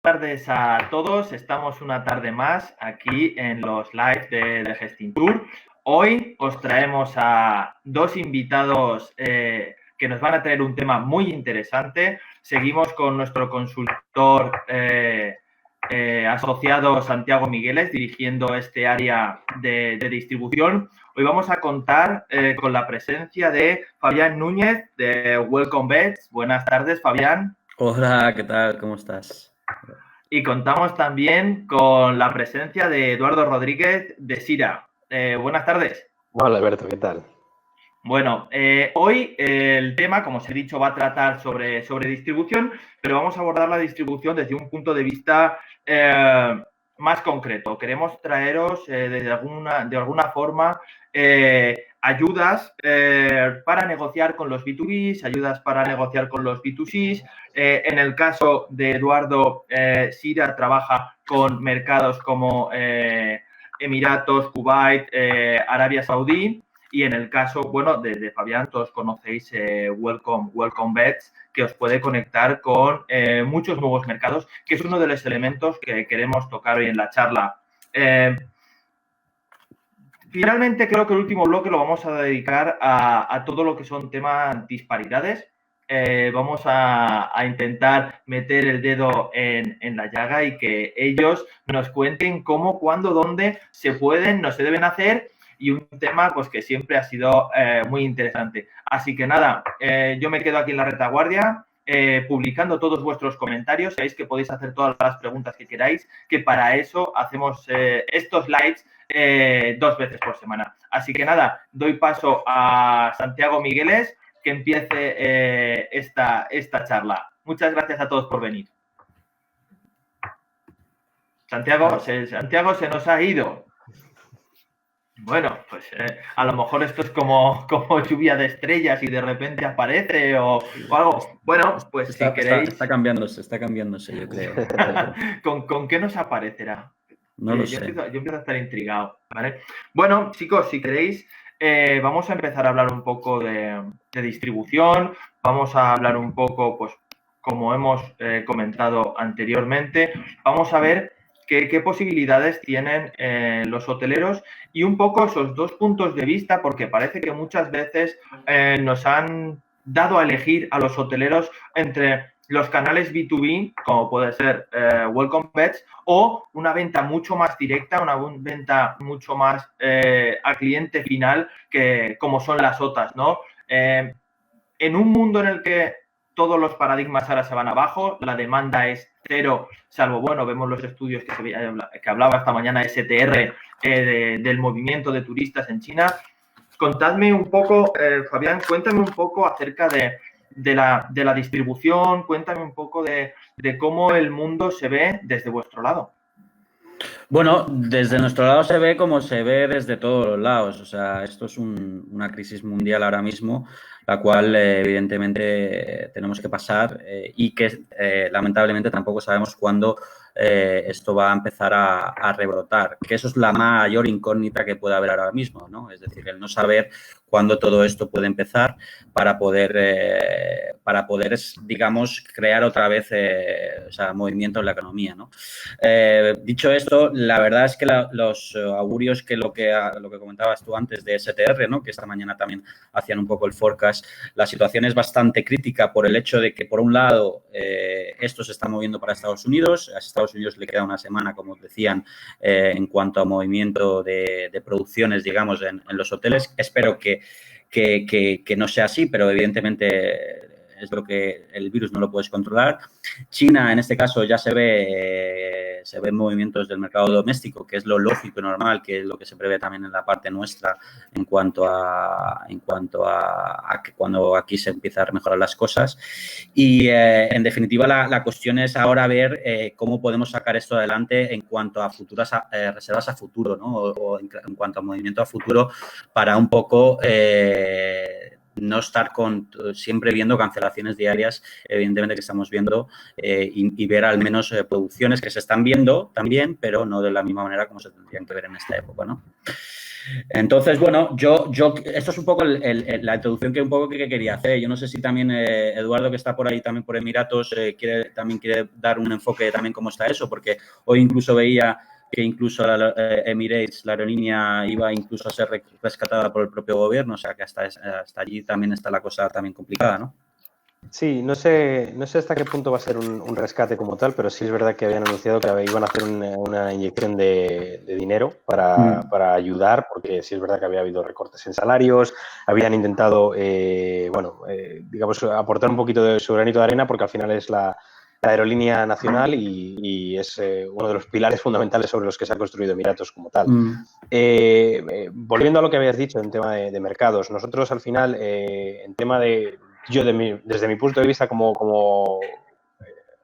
tardes a todos. Estamos una tarde más aquí en los live de Gestintour. Hoy os traemos a dos invitados que nos van a traer un tema muy interesante. Seguimos con nuestro consultor asociado Santiago Migueles, dirigiendo este área de distribución. Hoy vamos a contar con la presencia de Fabián Núñez de Welcome Bets. Buenas tardes, Fabián. Hola, ¿qué tal? ¿Cómo estás? Y contamos también con la presencia de Eduardo Rodríguez de Sira. Buenas tardes. Hola, Alberto, ¿qué tal? Bueno, hoy el tema, como os he dicho, va a tratar sobre distribución, pero vamos a abordar la distribución desde un punto de vista más concreto. Queremos traeros de alguna forma ayudas para negociar con los B2Bs, ayudas para negociar con los B2Cs. En el caso de Eduardo, Sira trabaja con mercados como Emiratos, Kuwait, Arabia Saudí. Y en el caso, bueno, de Fabián, todos conocéis Welcome Bets, que os puede conectar con muchos nuevos mercados, que es uno de los elementos que queremos tocar hoy en la charla. Finalmente, creo que el último bloque lo vamos a dedicar a todo lo que son temas disparidades. Vamos a intentar meter el dedo en la llaga y que ellos nos cuenten cómo, cuándo, dónde se pueden, no se deben hacer, y un tema pues que siempre ha sido muy interesante. Así que nada, yo me quedo aquí en la retaguardia publicando todos vuestros comentarios. Sabéis que podéis hacer todas las preguntas que queráis, que para eso hacemos estos lives 2 veces por semana. Así que nada, doy paso a Santiago Migueles, que empiece esta charla. Muchas gracias a todos por venir. Santiago se nos ha ido. Bueno, pues a lo mejor esto es como lluvia de estrellas y de repente aparece o algo. Bueno, pues si queréis... Está cambiándose, yo creo. ¿Con qué nos aparecerá? No lo sé. Yo empiezo a estar intrigado, ¿vale? Bueno, chicos, si queréis, vamos a empezar a hablar un poco de distribución. Vamos a hablar un poco, pues, como hemos comentado anteriormente. Vamos a ver qué posibilidades tienen los hoteleros y un poco esos dos puntos de vista, porque parece que muchas veces nos han dado a elegir a los hoteleros entre los canales B2B, como puede ser Welcome Bets, o una venta mucho más directa, una venta mucho más al cliente final, que como son las OTAs, ¿no? En un mundo en el que todos los paradigmas ahora se van abajo, la demanda es cero, salvo, bueno, vemos los estudios que hablaba esta mañana STR del movimiento de turistas en China. Contadme un poco, Fabián, cuéntame un poco acerca de la distribución, cuéntame un poco de cómo el mundo se ve desde vuestro lado. Bueno, desde nuestro lado se ve como se ve desde todos los lados. O sea, esto es una crisis mundial ahora mismo, la cual evidentemente tenemos que pasar y que lamentablemente tampoco sabemos cuándo esto va a empezar a rebrotar. Que eso es la mayor incógnita que puede haber ahora mismo, ¿no? Es decir, el no saber cuándo todo esto puede empezar para poder digamos, crear otra vez movimiento en la economía, ¿no? Dicho esto, la verdad es que los augurios que lo que comentabas tú antes de STR, ¿no? Que esta mañana también hacían un poco el forecast, la situación es bastante crítica por el hecho de que, por un lado, esto se está moviendo para Estados Unidos. A Estados Unidos le queda una semana, como decían, en cuanto a movimiento de producciones, digamos, en los hoteles. Espero que no sea así, pero evidentemente es lo que el virus no lo puedes controlar. China, en este caso, ya se ve movimientos del mercado doméstico, que es lo lógico y normal, que es lo que se prevé también en la parte nuestra en cuanto a que cuando aquí se empiezan a mejorar las cosas. Y, en definitiva, la cuestión es ahora ver cómo podemos sacar esto adelante en cuanto a futuras reservas a futuro, ¿no? O en cuanto a movimiento a futuro, para un poco no estar siempre viendo cancelaciones diarias, evidentemente que estamos viendo, y ver al menos producciones que se están viendo también, pero no de la misma manera como se tendrían que ver en esta época, ¿no? Entonces, bueno, esto es un poco la introducción que quería hacer. Yo no sé si también Eduardo, que está por ahí también por Emiratos, también quiere dar un enfoque también cómo está eso, porque hoy incluso veía que incluso Emirates, la aerolínea, iba incluso a ser rescatada por el propio gobierno, o sea que hasta allí también está la cosa también complicada, ¿no? Sí, no sé hasta qué punto va a ser un rescate como tal, pero sí es verdad que habían anunciado que iban a hacer una inyección de dinero para ayudar, porque sí es verdad que había habido recortes en salarios, habían intentado, digamos, aportar un poquito de su granito de arena, porque al final es la aerolínea nacional y es uno de los pilares fundamentales sobre los que se ha construido Emiratos como tal. Volviendo a lo que habías dicho en tema de mercados, nosotros al final, en tema desde mi punto de vista como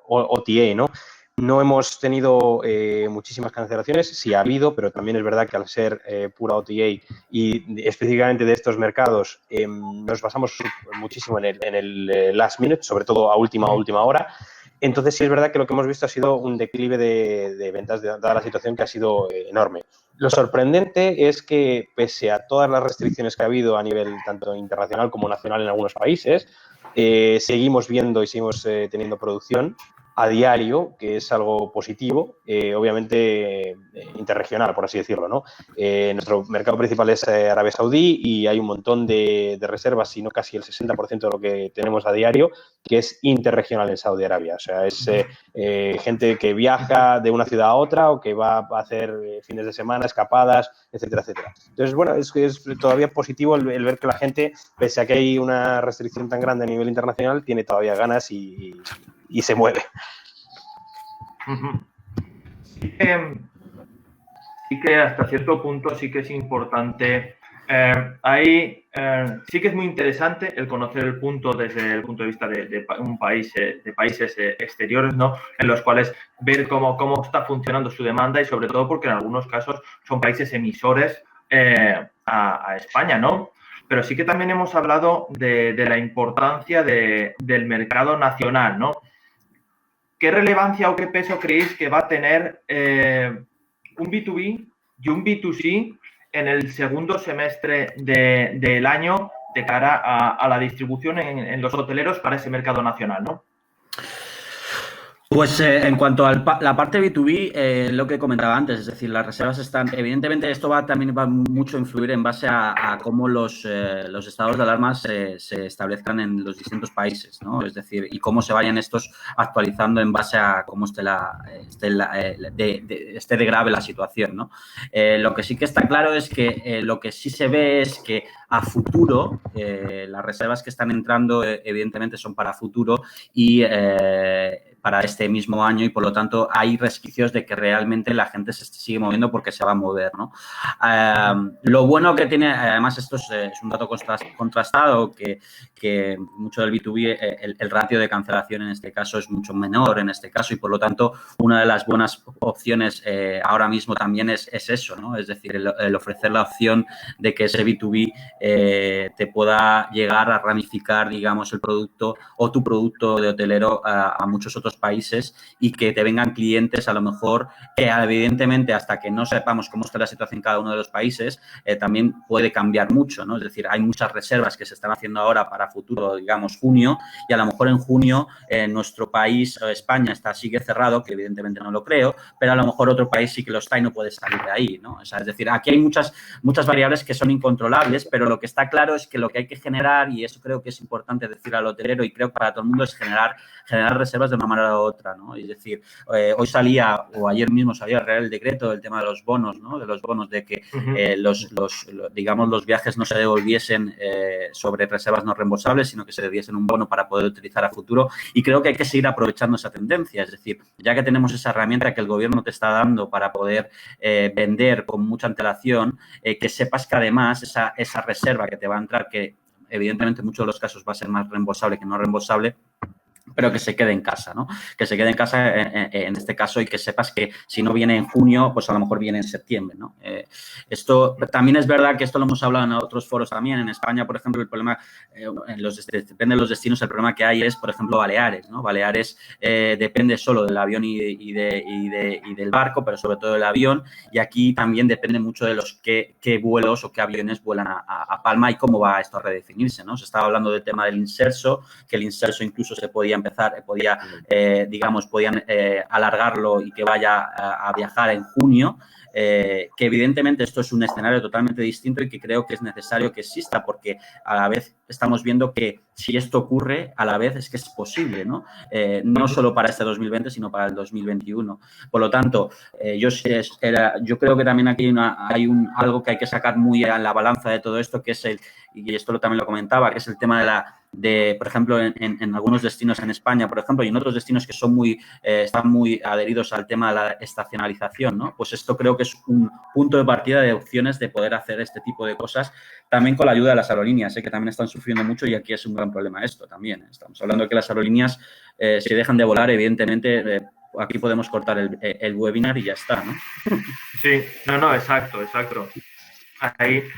OTA, ¿no? No hemos tenido muchísimas cancelaciones, sí ha habido, pero también es verdad que al ser pura OTA y específicamente de estos mercados, nos basamos muchísimo en el last minute, sobre todo a última hora. Entonces sí es verdad que lo que hemos visto ha sido un declive de ventas, dada la situación que ha sido enorme. Lo sorprendente es que, pese a todas las restricciones que ha habido a nivel tanto internacional como nacional en algunos países, seguimos viendo y seguimos teniendo producción a diario, que es algo positivo, obviamente interregional, por así decirlo, ¿no? Nuestro mercado principal es Arabia Saudí y hay un montón de reservas, si no casi el 60% de lo que tenemos a diario, que es interregional en Saudi Arabia. O sea, es gente que viaja de una ciudad a otra o que va a hacer fines de semana, escapadas, etcétera, etcétera. Entonces, bueno, es todavía positivo el ver que la gente, pese a que hay una restricción tan grande a nivel internacional, tiene todavía ganas y se mueve. Sí que hasta cierto punto sí que es importante. Sí que es muy interesante el conocer el punto desde el punto de vista de un país, de países exteriores, ¿no? En los cuales ver cómo está funcionando su demanda y sobre todo porque en algunos casos son países emisores a España, ¿no? Pero sí que también hemos hablado de la importancia del mercado nacional, ¿no? ¿Qué relevancia o qué peso creéis que va a tener un B2B y un B2C en el segundo semestre del año de cara a la distribución en los hoteleros para ese mercado nacional, ¿no? Pues en cuanto a la parte B2B, lo que comentaba antes, es decir, las reservas están, evidentemente esto también va mucho a influir en base a cómo los estados de alarma se establezcan en los distintos países, ¿no? Es decir, y cómo se vayan estos actualizando en base a cómo esté de grave la situación, ¿no? Lo que sí que está claro es que lo que sí se ve es que a futuro, las reservas que están entrando evidentemente son para futuro y para este mismo año y, por lo tanto, hay resquicios de que realmente la gente se sigue moviendo porque se va a mover, ¿no? Lo bueno que tiene, además, esto es un dato contrastado, que mucho del B2B, el ratio de cancelación en este caso es mucho menor en este caso y, por lo tanto, una de las buenas opciones ahora mismo también es eso, ¿no? Es decir, el ofrecer la opción de que ese B2B te pueda llegar a ramificar, digamos, el producto o tu producto de hotelero a muchos otros países y que te vengan clientes a lo mejor que evidentemente hasta que no sepamos cómo está la situación en cada uno de los países también puede cambiar mucho, ¿no? Es decir, hay muchas reservas que se están haciendo ahora para futuro, digamos, junio, y a lo mejor en junio nuestro país, España, sigue cerrado, que evidentemente no lo creo, pero a lo mejor otro país sí que lo está y no puede salir de ahí, ¿no? O sea, es decir, aquí hay muchas variables que son incontrolables, pero lo que está claro es que lo que hay que generar, y eso creo que es importante decir al hotelero y creo que para todo el mundo, es generar reservas de una manera u otra, ¿no? Es decir, hoy salía, o ayer mismo salía el Real Decreto del tema de los bonos, ¿no? De los bonos, de que digamos, los viajes no se devolviesen sobre reservas no reembolsables, sino que se debiesen un bono para poder utilizar a futuro. Y creo que hay que seguir aprovechando esa tendencia. Es decir, ya que tenemos esa herramienta que el gobierno te está dando para poder vender con mucha antelación, que sepas que además esa reserva que te va a entrar, que evidentemente en muchos de los casos va a ser más reembolsable que no reembolsable, pero que se quede en casa, ¿no? Que se quede en casa en este caso y que sepas que si no viene en junio, pues a lo mejor viene en septiembre, ¿no? Esto también es verdad que esto lo hemos hablado en otros foros también. En España, por ejemplo, el problema, depende de los destinos, el problema que hay es, por ejemplo, Baleares, ¿no? Baleares depende solo del avión y del barco, pero sobre todo del avión, y aquí también depende mucho de los qué vuelos o qué aviones vuelan a Palma y cómo va esto a redefinirse, ¿no? Se estaba hablando del tema del inserso, que el inserso incluso se podían alargarlo y que vaya a viajar en junio, que evidentemente esto es un escenario totalmente distinto y que creo que es necesario que exista, porque a la vez estamos viendo que si esto ocurre, a la vez es que es posible, ¿no? No solo para este 2020, sino para el 2021. Por lo tanto, yo creo que también aquí hay algo que hay que sacar muy a la balanza de todo esto, que es y esto también lo comentaba, que es el tema por ejemplo, en algunos destinos en España, por ejemplo, y en otros destinos que están muy adheridos al tema de la estacionalización, ¿no? Pues esto creo que es un punto de partida de opciones de poder hacer este tipo de cosas, también con la ayuda de las aerolíneas, que también están sufriendo mucho, y aquí es un gran problema esto también. Estamos hablando de que las aerolíneas, si dejan de volar, evidentemente, aquí podemos cortar el webinar y ya está, ¿no? Sí, no, exacto.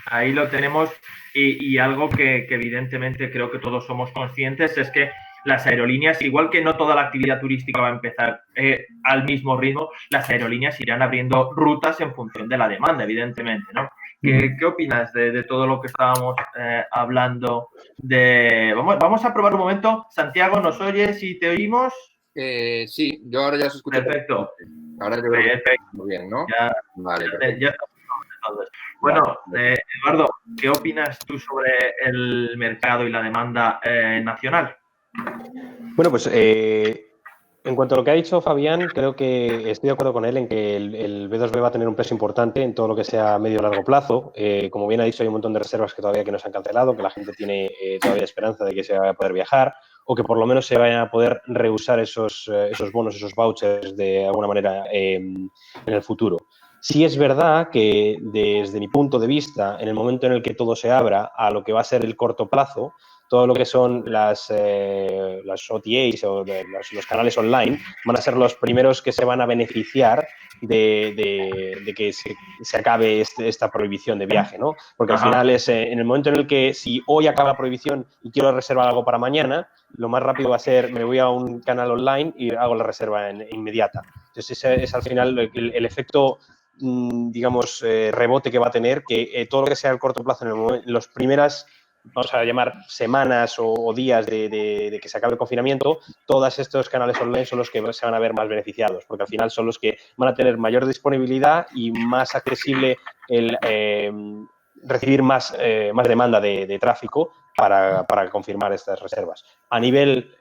Ahí lo tenemos, y algo que evidentemente creo que todos somos conscientes es que las aerolíneas, igual que no toda la actividad turística va a empezar al mismo ritmo, las aerolíneas irán abriendo rutas en función de la demanda, evidentemente, ¿no? ¿Qué opinas de todo lo que estábamos hablando? Vamos a probar un momento. Santiago, ¿nos oyes y te oímos? Sí, yo ahora ya os escucho. Perfecto. Ahora yo creo que muy bien, ¿no? Vale, ya estamos. Bueno, Eduardo, ¿qué opinas tú sobre el mercado y la demanda nacional? Bueno, pues en cuanto a lo que ha dicho Fabián, creo que estoy de acuerdo con él en que el B2B va a tener un peso importante en todo lo que sea a medio o largo plazo. Como bien ha dicho, hay un montón de reservas que todavía no se han cancelado, que la gente tiene todavía esperanza de que se vaya a poder viajar, o que por lo menos se vayan a poder reusar esos bonos, esos vouchers de alguna manera en el futuro. Sí es verdad que desde mi punto de vista, en el momento en el que todo se abra a lo que va a ser el corto plazo, todo lo que son las OTAs o los canales online van a ser los primeros que se van a beneficiar de que se acabe esta prohibición de viaje, ¿no? Porque al final es en el momento en el que si hoy acaba la prohibición y quiero reservar algo para mañana, lo más rápido va a ser me voy a un canal online y hago la reserva inmediata. Entonces ese es al final el efecto, digamos, rebote que va a tener, que todo lo que sea el corto plazo en los primeras, vamos a llamar, semanas o días de que se acabe el confinamiento, todos estos canales online son los que se van a ver más beneficiados, porque al final son los que van a tener mayor disponibilidad y más accesible el recibir más demanda de tráfico para confirmar estas reservas. A nivel,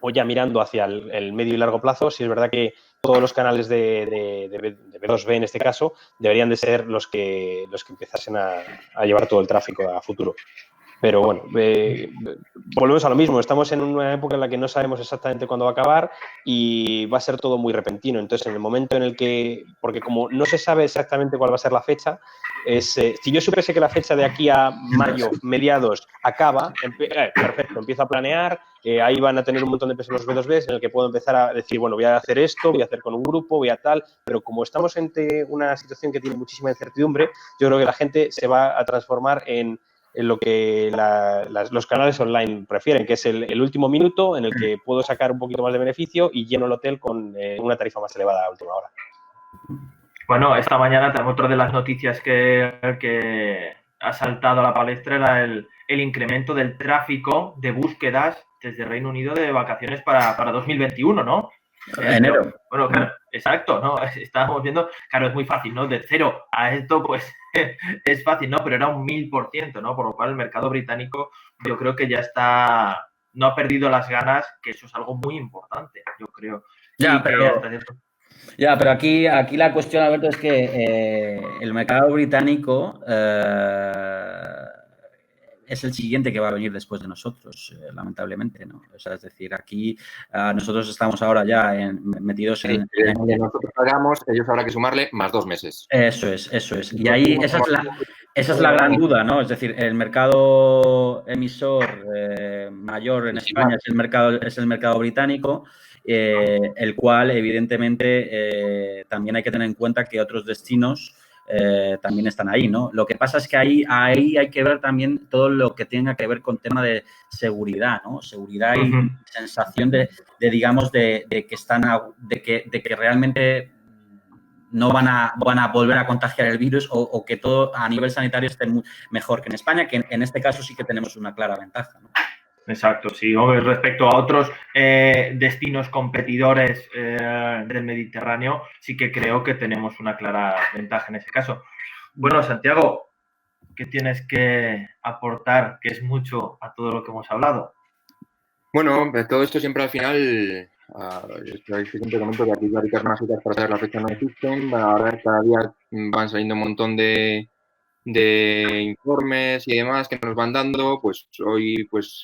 o ya mirando hacia el medio y largo plazo, sí es verdad que todos los canales de B2B en este caso deberían de ser los que empezasen a llevar todo el tráfico a futuro. Pero bueno, volvemos a lo mismo. Estamos en una época en la que no sabemos exactamente cuándo va a acabar y va a ser todo muy repentino. Entonces, en el momento en el que, porque como no se sabe exactamente cuál va a ser la fecha, si yo supiese que la fecha de aquí a mayo, mediados, acaba, perfecto, empiezo a planear, ahí van a tener un montón de pesos los B2Bs en el que puedo empezar a decir, bueno, voy a hacer esto, voy a hacer con un grupo, voy a tal, pero como estamos ante una situación que tiene muchísima incertidumbre, yo creo que la gente se va a transformar en lo que los canales online prefieren, que es el último minuto en el que puedo sacar un poquito más de beneficio y lleno el hotel con una tarifa más elevada a última hora. Bueno, esta mañana otra de las noticias que ha saltado a la palestra era el incremento del tráfico de búsquedas desde Reino Unido de vacaciones para 2021, ¿no? Enero. Bueno, claro, exacto, ¿no? Estábamos viendo, claro, es muy fácil, ¿no? De 0 a esto, pues es fácil, ¿no? Pero era un 1000%, ¿no? Por lo cual el mercado británico yo creo que ya está, no ha perdido las ganas, que eso es algo muy importante, yo creo. Ya, pero aquí la cuestión, Alberto, es que el mercado británico es el siguiente que va a venir después de nosotros, lamentablemente, ¿no? O sea, es decir, aquí nosotros estamos ahora ya metidos en... Nosotros pagamos, ellos habrá que sumarle más 2 meses. Eso es. Y ahí esa es Esa es la gran duda, ¿no? Es decir, el mercado emisor mayor en España es el mercado británico, el cual, evidentemente, también hay que tener en cuenta que otros destinos también están ahí, ¿no? Lo que pasa es que ahí hay que ver también todo lo que tenga que ver con tema de seguridad, ¿no? Seguridad y sensación de digamos, de que están, de que realmente no van a volver a contagiar el virus o que todo a nivel sanitario esté mejor que en España, que en este caso sí que tenemos una clara ventaja, ¿no? Exacto, sí. Respecto a otros destinos competidores del Mediterráneo, sí que creo que tenemos una clara ventaja en ese caso. Bueno, Santiago, ¿qué tienes que aportar, que es mucho, a todo lo que hemos hablado? Bueno, todo esto siempre al final, yo siempre comento que aquí las básicas para hacer la fecha no existen. Ahora cada día van saliendo un montón de informes y demás que nos van dando. Pues hoy pues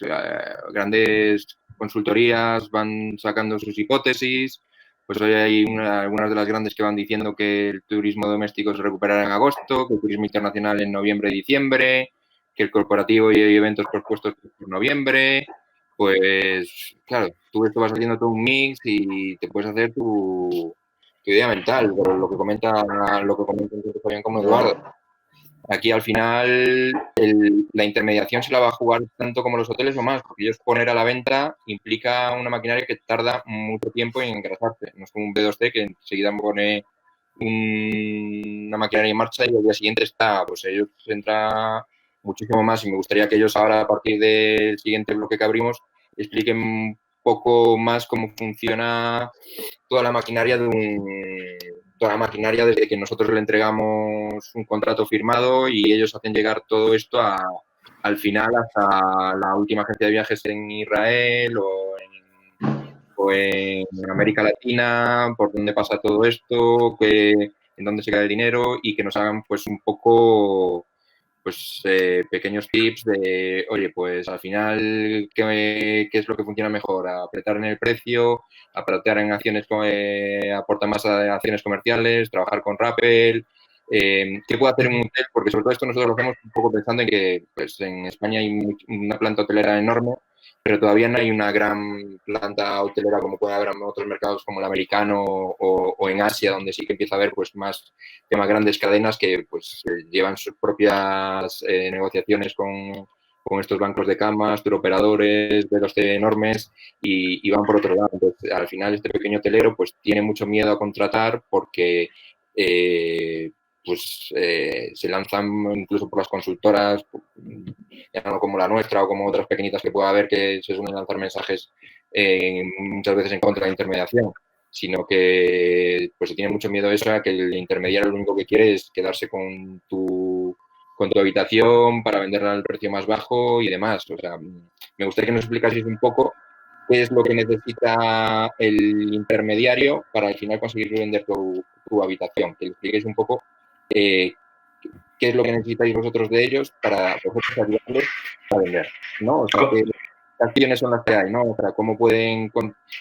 grandes consultorías van sacando sus hipótesis. Pues hoy hay algunas de las grandes que van diciendo que el turismo doméstico se recuperará en agosto, que el turismo internacional en noviembre y diciembre, que el corporativo y eventos propuestos por noviembre. Pues claro, tú esto vas haciendo todo un mix y te puedes hacer tu idea mental, pero lo que comenta tanto Fabián como Eduardo. Aquí al final la intermediación se la va a jugar tanto como los hoteles o más, porque ellos poner a la venta implica una maquinaria que tarda mucho tiempo en engrasarse. No es como un B2C que enseguida pone una maquinaria en marcha y al día siguiente está. Pues ellos entra muchísimo más y me gustaría que ellos ahora, a partir del siguiente bloque que abrimos, expliquen un poco más cómo funciona toda la maquinaria desde que nosotros le entregamos un contrato firmado y ellos hacen llegar todo esto al final hasta la última agencia de viajes en Israel o en América Latina, por dónde pasa todo esto, en dónde se queda el dinero y que nos hagan pues un poco pues pequeños tips de, oye, pues al final, ¿qué es lo que funciona mejor? Apretar en el precio, apretar en acciones, aportar más a acciones comerciales, trabajar con Rappel. ¿Qué puede hacer un hotel? Porque sobre todo esto nosotros lo hacemos un poco pensando en que pues, en España hay una planta hotelera enorme, pero todavía no hay una gran planta hotelera como puede haber en otros mercados como el americano o en Asia, donde sí que empieza a haber pues más grandes cadenas que pues llevan sus propias negociaciones con estos bancos de camas, turoperadores, B2C enormes y van por otro lado. Entonces, al final este pequeño hotelero pues tiene mucho miedo a contratar porque se lanzan incluso por las consultoras, ya no como la nuestra o como otras pequeñitas que pueda haber que se suelen lanzar mensajes muchas veces en contra de la intermediación, sino que pues se tiene mucho miedo a eso, a que el intermediario lo único que quiere es quedarse con tu habitación para venderla al precio más bajo y demás. O sea, me gustaría que nos explicaseis un poco qué es lo que necesita el intermediario para al final conseguir vender tu habitación, que le expliquéis un poco qué es lo que necesitáis vosotros de ellos para vosotros ayudarles a vender, ¿no? O sea, qué acciones son las que hay, ¿no? O sea,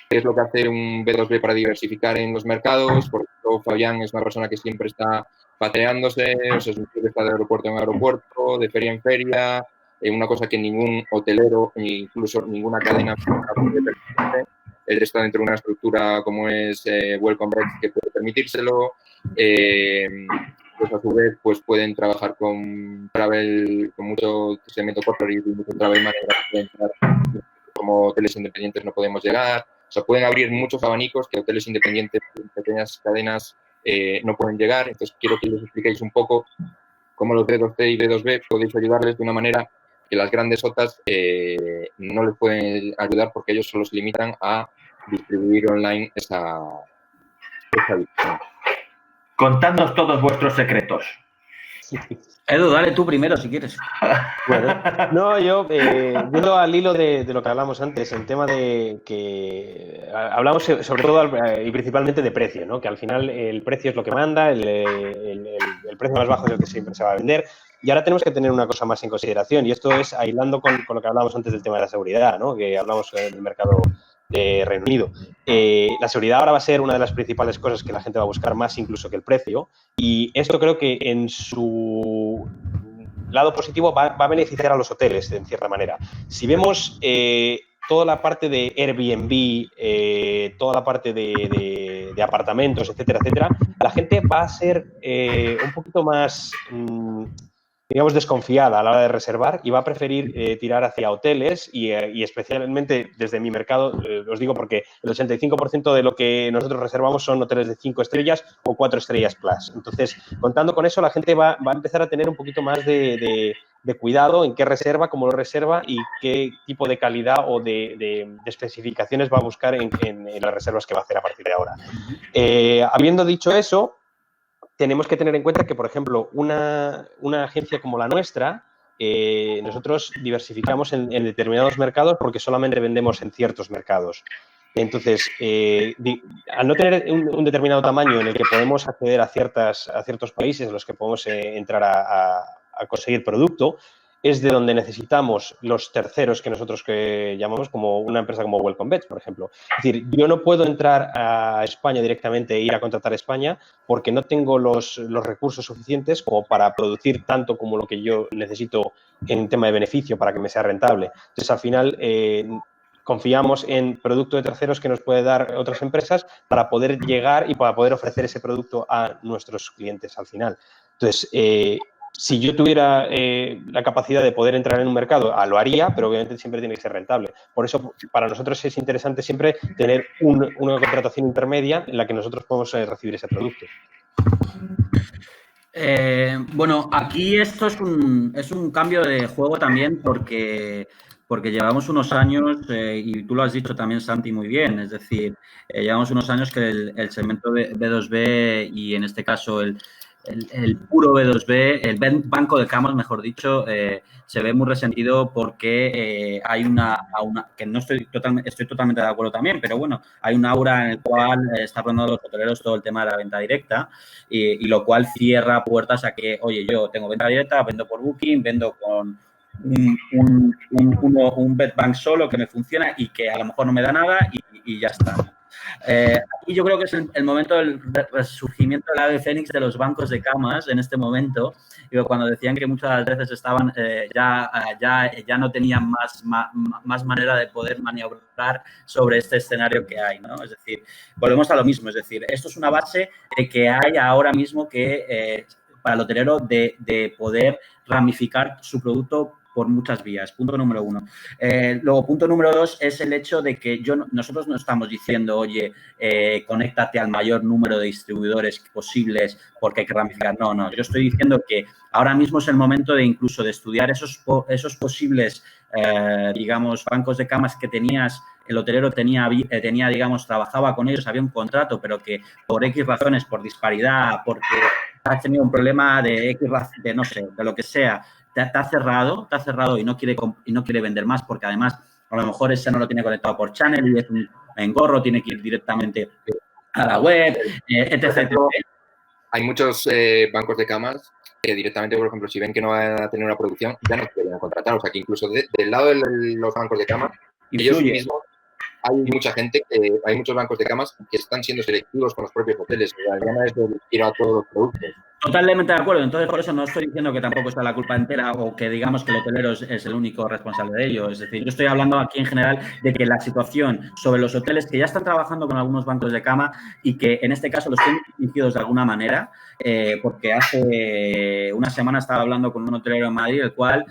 qué es lo que hace un B2B para diversificar en los mercados. Por ejemplo, Fabián es una persona que siempre está pateándose, o sea, es un tío que está de aeropuerto en aeropuerto, de feria en feria, una cosa que ningún hotelero, incluso ninguna cadena puede permitirse. Él está dentro de una estructura como es Welcome Back que puede permitírselo. Pues a su vez pues pueden trabajar con travel, con mucho segmento corporate y mucho travel manager, como hoteles independientes no podemos llegar. O sea, pueden abrir muchos abanicos que hoteles independientes, pequeñas cadenas no pueden llegar. Entonces quiero que les expliquéis un poco cómo los B2C y B2B podéis ayudarles de una manera que las grandes OTAs no les pueden ayudar porque ellos solo se limitan a distribuir online esa visión. Contadnos todos vuestros secretos. Edu, dale tú primero si quieres. Bueno, no, yo viendo al hilo de lo que hablamos antes, el tema de que hablamos sobre todo y principalmente de precio, ¿no? Que al final el precio es lo que manda, el precio más bajo es el que siempre se va a vender. Y ahora tenemos que tener una cosa más en consideración, y esto es aislando con lo que hablábamos antes del tema de la seguridad, ¿no? Que hablamos del mercado de Reino Unido. La seguridad ahora va a ser una de las principales cosas que la gente va a buscar más incluso que el precio, y esto creo que en su lado positivo va a beneficiar a los hoteles, en cierta manera. Si vemos toda la parte de Airbnb, toda la parte de apartamentos, etcétera, etcétera, la gente va a ser un poquito más, digamos, desconfiada a la hora de reservar y va a preferir tirar hacia hoteles y especialmente desde mi mercado, os digo porque el 85% de lo que nosotros reservamos son hoteles de 5 estrellas o 4 estrellas plus. Entonces, contando con eso, la gente va a empezar a tener un poquito más de cuidado en qué reserva, cómo lo reserva y qué tipo de calidad o de especificaciones va a buscar en las reservas que va a hacer a partir de ahora. Habiendo dicho eso, tenemos que tener en cuenta que, por ejemplo, una agencia como la nuestra, nosotros diversificamos en determinados mercados porque solamente vendemos en ciertos mercados. Entonces, al no tener un determinado tamaño en el que podemos acceder a ciertos países en los que podemos entrar a conseguir producto, es de donde necesitamos los terceros que nosotros llamamos como una empresa como Welcome Beds, por ejemplo. Es decir, yo no puedo entrar a España directamente e ir a contratar a España porque no tengo los recursos suficientes como para producir tanto como lo que yo necesito en tema de beneficio para que me sea rentable. Entonces, al final, confiamos en producto de terceros que nos puede dar otras empresas para poder llegar y para poder ofrecer ese producto a nuestros clientes al final. Entonces, si yo tuviera la capacidad de poder entrar en un mercado, lo haría, pero obviamente siempre tiene que ser rentable. Por eso, para nosotros es interesante siempre tener una contratación intermedia en la que nosotros podemos recibir ese producto. Bueno, aquí esto es un cambio de juego también porque llevamos unos años, y tú lo has dicho también, Santi, muy bien, es decir, llevamos unos años que el segmento de B2B y en este caso el puro B2B, el banco de camas, mejor dicho, se ve muy resentido porque hay que no estoy totalmente de acuerdo también, pero bueno, hay un aura en el cual está hablando de los hoteleros todo el tema de la venta directa y lo cual cierra puertas a que, oye, yo tengo venta directa, vendo por Booking, vendo con un bedbank solo que me funciona y que a lo mejor no me da nada y ya está. Aquí yo creo que es el momento del resurgimiento del ave fénix de los bancos de camas en este momento. Digo, cuando decían que muchas veces estaban ya no tenían más manera de poder maniobrar sobre este escenario que hay, ¿no? Es decir, volvemos a lo mismo. Es decir, esto es una base que hay ahora mismo que para el hotelero de poder ramificar su producto por muchas vías. Punto número 1. Luego, punto número 2 es el hecho de que nosotros no estamos diciendo, oye, conéctate al mayor número de distribuidores posibles porque hay que ramificar. No. Yo estoy diciendo que ahora mismo es el momento de incluso de estudiar esos posibles, digamos, bancos de camas que el hotelero tenía, digamos, trabajaba con ellos, había un contrato, pero que por X razones, por disparidad, porque has tenido un problema de no sé, de lo que sea, te ha cerrado y no quiere vender más porque además a lo mejor ese no lo tiene conectado por channel y es un engorro, tiene que ir directamente a la web, etc. Hay muchos bancos de camas que directamente, por ejemplo, si ven que no van a tener una producción, ya no quieren contratar. O sea, que incluso del lado de los bancos de camas, ellos mismos, hay muchos bancos de camas que están siendo selectivos con los propios hoteles. O sea, ya no es de ir a todos los productos. Totalmente de acuerdo. Entonces, por eso no estoy diciendo que tampoco está la culpa entera o que digamos que el hotelero es el único responsable de ello. Es decir, yo estoy hablando aquí en general de que la situación sobre los hoteles que ya están trabajando con algunos bancos de cama y que en este caso los tienen dirigidos de alguna manera, porque hace una semana estaba hablando con un hotelero en Madrid, el cual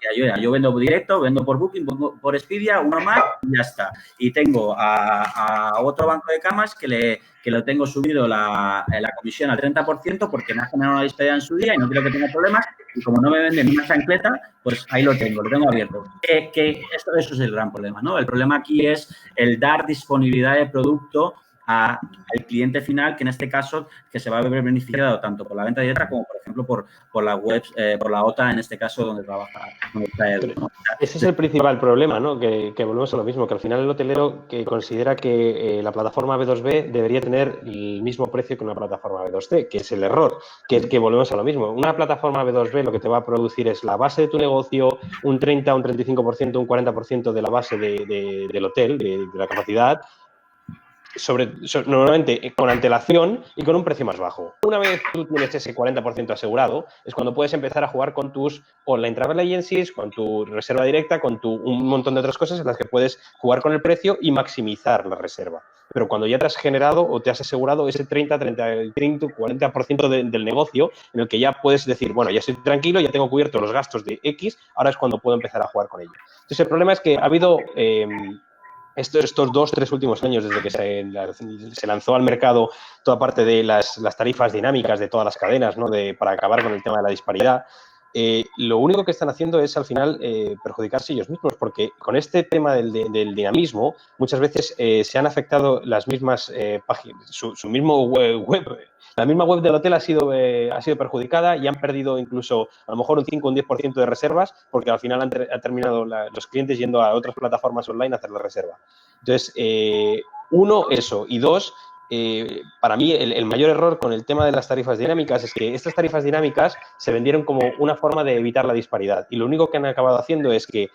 decía, yo vendo directo, vendo por Booking, por Expedia, uno más y ya está. Y tengo a otro banco de camas que lo tengo subido la comisión al 30% porque me ha generado una despedida en su día y no quiero que tenga problemas. Y como no me venden una chancleta, pues ahí lo tengo abierto. Eso es el gran problema, ¿no? El problema aquí es el dar disponibilidad de producto al cliente final, que en este caso que se va a ver beneficiado tanto por la venta directa como, por ejemplo, por la web, por la OTA, en este caso, donde trabaja. ¿No? Ese es el principal problema, ¿no? Que volvemos a lo mismo, que al final el hotelero que considera que la plataforma B2B debería tener el mismo precio que una plataforma B2C, que es el error, que volvemos a lo mismo. Una plataforma B2B lo que te va a producir es la base de tu negocio, un 30, un 35%, un 40% de la base del hotel, de la capacidad, normalmente con antelación y con un precio más bajo. Una vez tú tienes ese 40% asegurado, es cuando puedes empezar a jugar con tus online travel agencies, con tu reserva directa, con un montón de otras cosas en las que puedes jugar con el precio y maximizar la reserva. Pero cuando ya te has generado o te has asegurado ese 40% del negocio, en el que ya puedes decir, bueno, ya estoy tranquilo, ya tengo cubiertos los gastos de X, ahora es cuando puedo empezar a jugar con ello. Entonces, el problema es que ha habido estos 2-3 últimos años, desde que se lanzó al mercado toda parte de las tarifas dinámicas de todas las cadenas, ¿no? Para acabar con el tema de la disparidad, lo único que están haciendo es al final perjudicarse ellos mismos, porque con este tema del dinamismo muchas veces se han afectado las mismas páginas, su mismo web. La misma web del hotel ha sido perjudicada y han perdido incluso a lo mejor un 5 o un 10% de reservas porque al final han terminado los clientes yendo a otras plataformas online a hacer la reserva. Entonces, uno, eso. Y dos, para mí el mayor error con el tema de las tarifas dinámicas es que estas tarifas dinámicas se vendieron como una forma de evitar la disparidad. Y lo único que han acabado haciendo es que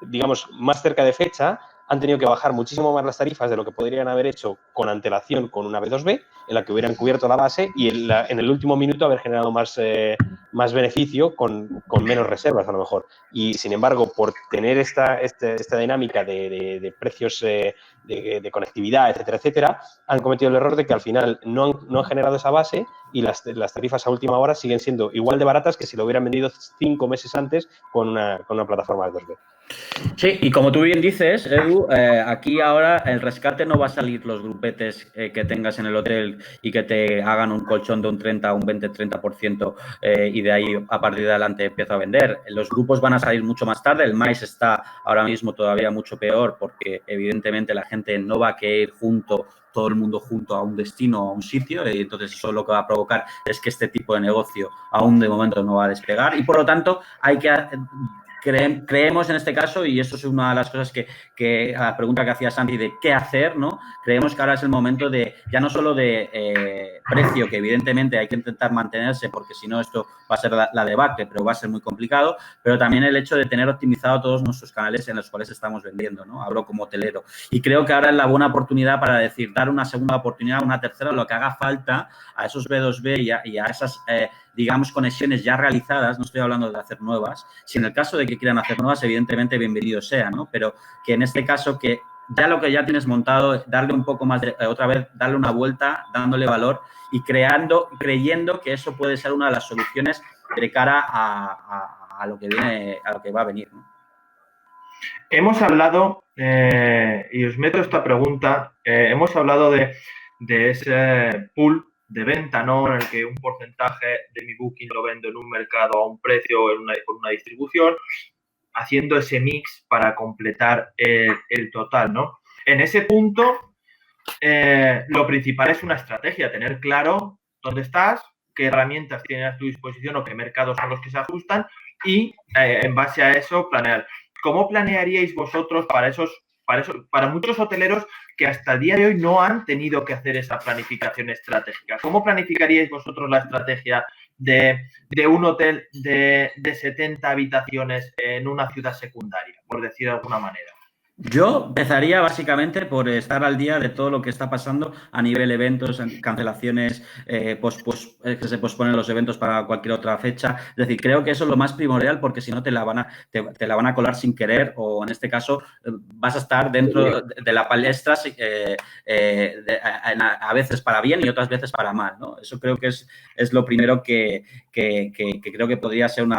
digamos, más cerca de fecha, han tenido que bajar muchísimo más las tarifas de lo que podrían haber hecho con antelación con una B2B, en la que hubieran cubierto la base y en el último minuto haber generado más beneficio con menos reservas, a lo mejor. Y, sin embargo, por tener esta dinámica de precios de conectividad, etcétera, etcétera, han cometido el error de que al final no han generado esa base y las tarifas a última hora siguen siendo igual de baratas que si lo hubieran vendido 5 meses antes con una plataforma de 2B. Sí, y como tú bien dices, Edu, aquí ahora el rescate no va a salir los grupetes que tengas en el hotel y que te hagan un colchón de un 30, un 20, 30% y de ahí a partir de adelante empieza a vender. Los grupos van a salir mucho más tarde. El MICE está ahora mismo todavía mucho peor porque evidentemente la gente no va a querer todo el mundo junto a un destino o a un sitio y entonces eso lo que va a provocar es que este tipo de negocio aún de momento no va a despegar y por lo tanto hay que... Creemos en este caso, y esto es una de las cosas que a la pregunta que hacía Santi de qué hacer, ¿no? Creemos que ahora es el momento de, ya no solo de precio, que evidentemente hay que intentar mantenerse porque si no esto va a ser la debacle, pero va a ser muy complicado, pero también el hecho de tener optimizado todos nuestros canales en los cuales estamos vendiendo, ¿no? Hablo como hotelero. Y creo que ahora es la buena oportunidad para decir, dar una segunda oportunidad, una tercera, lo que haga falta a esos B2B y a esas... digamos, conexiones ya realizadas, no estoy hablando de hacer nuevas, si en el caso de que quieran hacer nuevas, evidentemente bienvenido sea, ¿no? Pero que en este caso que ya lo que ya tienes montado, darle un poco más de, otra vez, darle una vuelta, dándole valor y creyendo que eso puede ser una de las soluciones de cara a lo que viene, a lo que va a venir, ¿no? Hemos hablado, y os meto esta pregunta, hemos hablado de ese pool de venta, ¿no? En el que un porcentaje de mi booking lo vendo en un mercado a un precio con una distribución, haciendo ese mix para completar el total, ¿no? En ese punto, lo principal es una estrategia, tener claro dónde estás, qué herramientas tienes a tu disposición o qué mercados son los que se ajustan y en base a eso planear. ¿Cómo planearíais vosotros para muchos hoteleros que hasta el día de hoy no han tenido que hacer esa planificación estratégica? ¿Cómo planificaríais vosotros la estrategia de un hotel de 70 habitaciones en una ciudad secundaria, por decir de alguna manera? Yo empezaría básicamente por estar al día de todo lo que está pasando a nivel eventos, cancelaciones, que se posponen los eventos para cualquier otra fecha. Es decir, creo que eso es lo más primordial porque si no te la van a colar sin querer o en este caso vas a estar dentro de la palestra a veces para bien y otras veces para mal, ¿no? Eso creo que es lo primero que creo que podría ser un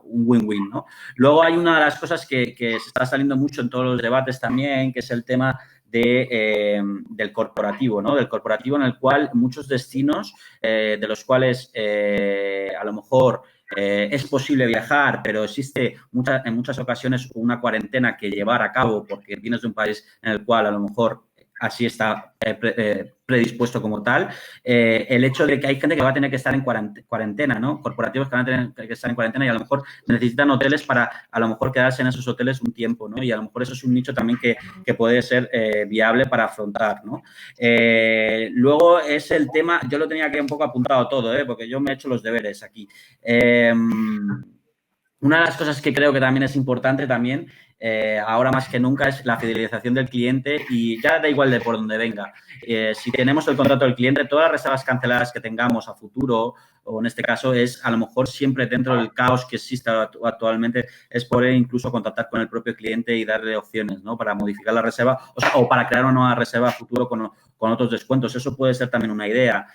win-win, ¿no? Luego hay una de las cosas que se está saliendo mucho en todos los debates también, que es el tema del corporativo, ¿no? Del corporativo en el cual muchos destinos, de los cuales a lo mejor es posible viajar, pero existe en muchas ocasiones una cuarentena que llevar a cabo porque vienes de un país en el cual a lo mejor así está predispuesto como tal, el hecho de que hay gente que va a tener que estar en cuarentena, ¿no? Corporativos que van a tener que estar en cuarentena y a lo mejor necesitan hoteles para a lo mejor quedarse en esos hoteles un tiempo, ¿no? Y a lo mejor eso es un nicho también que puede ser viable para afrontar, ¿no? Luego es el tema, yo lo tenía aquí un poco apuntado todo, porque yo me he hecho los deberes aquí. Una de las cosas que creo que también es importante también, ahora más que nunca, es la fidelización del cliente y ya da igual de por dónde venga. Si tenemos el contrato del cliente, todas las reservas canceladas que tengamos a futuro, o en este caso es a lo mejor siempre dentro del caos que existe actualmente, es poder incluso contactar con el propio cliente y darle opciones, ¿no? Para modificar la reserva, o para crear una nueva reserva a futuro con otros descuentos. Eso puede ser también una idea.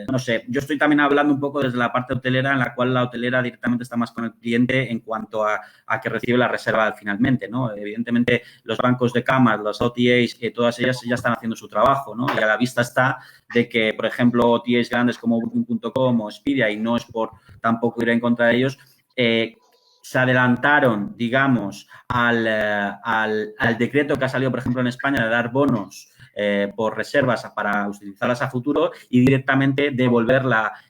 No sé, yo estoy también hablando un poco desde la parte hotelera, en la cual la hotelera directamente está más con el cliente en cuanto a que recibe la reserva finalmente, ¿no? Evidentemente, los bancos de camas, los OTAs, todas ellas ya están haciendo su trabajo, ¿no? Y a la vista está de que, por ejemplo, OTAs grandes como Booking.com o Expedia, y no es por tampoco ir en contra de ellos, se adelantaron, digamos, al decreto que ha salido, por ejemplo, en España de dar bonos por reservas para utilizarlas a futuro y directamente devolver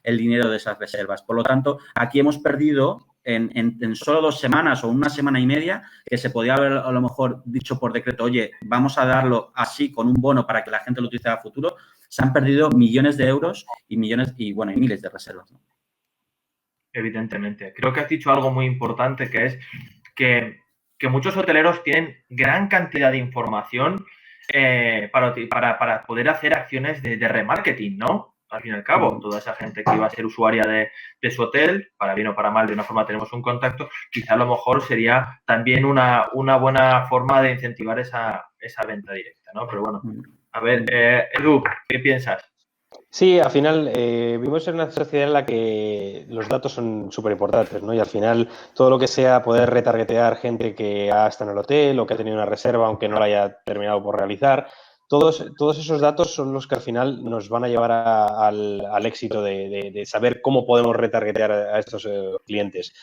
el dinero de esas reservas. Por lo tanto, aquí hemos perdido en solo 2 semanas o una semana y media, que se podía haber a lo mejor dicho por decreto, oye, vamos a darlo así con un bono para que la gente lo utilice a futuro, se han perdido millones de euros y millones y miles de reservas, ¿no? Evidentemente. Creo que has dicho algo muy importante, que es que muchos hoteleros tienen gran cantidad de información para poder hacer acciones de remarketing, ¿no? Al fin y al cabo, toda esa gente que iba a ser usuaria de su hotel, para bien o para mal, de una forma tenemos un contacto, quizá a lo mejor sería también una buena forma de incentivar esa venta directa, ¿no? Pero bueno, a ver, Edu, ¿qué piensas? Sí, al final vivimos en una sociedad en la que los datos son súper importantes, ¿no? Y al final todo lo que sea poder retargetear gente que ha estado en el hotel o que ha tenido una reserva aunque no la haya terminado por realizar, todos esos datos son los que al final nos van a llevar al éxito de saber cómo podemos retargetear a estos clientes.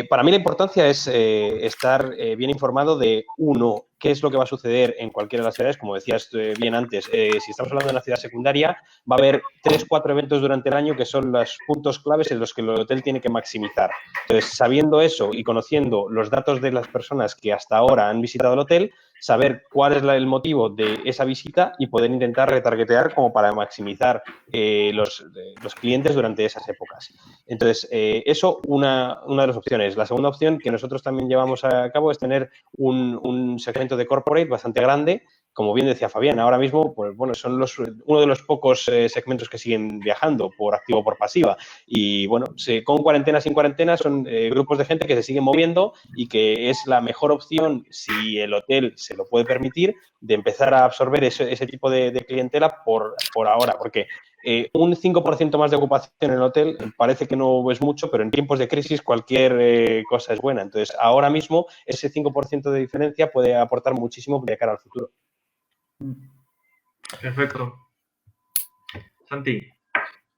Para mí la importancia es estar bien informado de, uno, qué es lo que va a suceder en cualquiera de las ciudades. Como decías bien antes, si estamos hablando de una ciudad secundaria, va a haber 3 o 4 eventos durante el año que son los puntos claves en los que el hotel tiene que maximizar. Entonces, sabiendo eso y conociendo los datos de las personas que hasta ahora han visitado el hotel, saber cuál es el motivo de esa visita y poder intentar retargetear como para maximizar los clientes durante esas épocas. Entonces, eso una de las opciones. La segunda opción que nosotros también llevamos a cabo es tener un segmento de corporate bastante grande. Como bien decía Fabián, ahora mismo, pues bueno, son uno de los pocos segmentos que siguen viajando por activo o por pasiva. Y bueno, con cuarentena, sin cuarentena, son grupos de gente que se siguen moviendo y que es la mejor opción, si el hotel se lo puede permitir, de empezar a absorber ese tipo de clientela por ahora. Porque un 5% más de ocupación en el hotel parece que no es mucho, pero en tiempos de crisis cualquier cosa es buena. Entonces, ahora mismo ese 5% de diferencia puede aportar muchísimo de cara al futuro. Perfecto. Santi.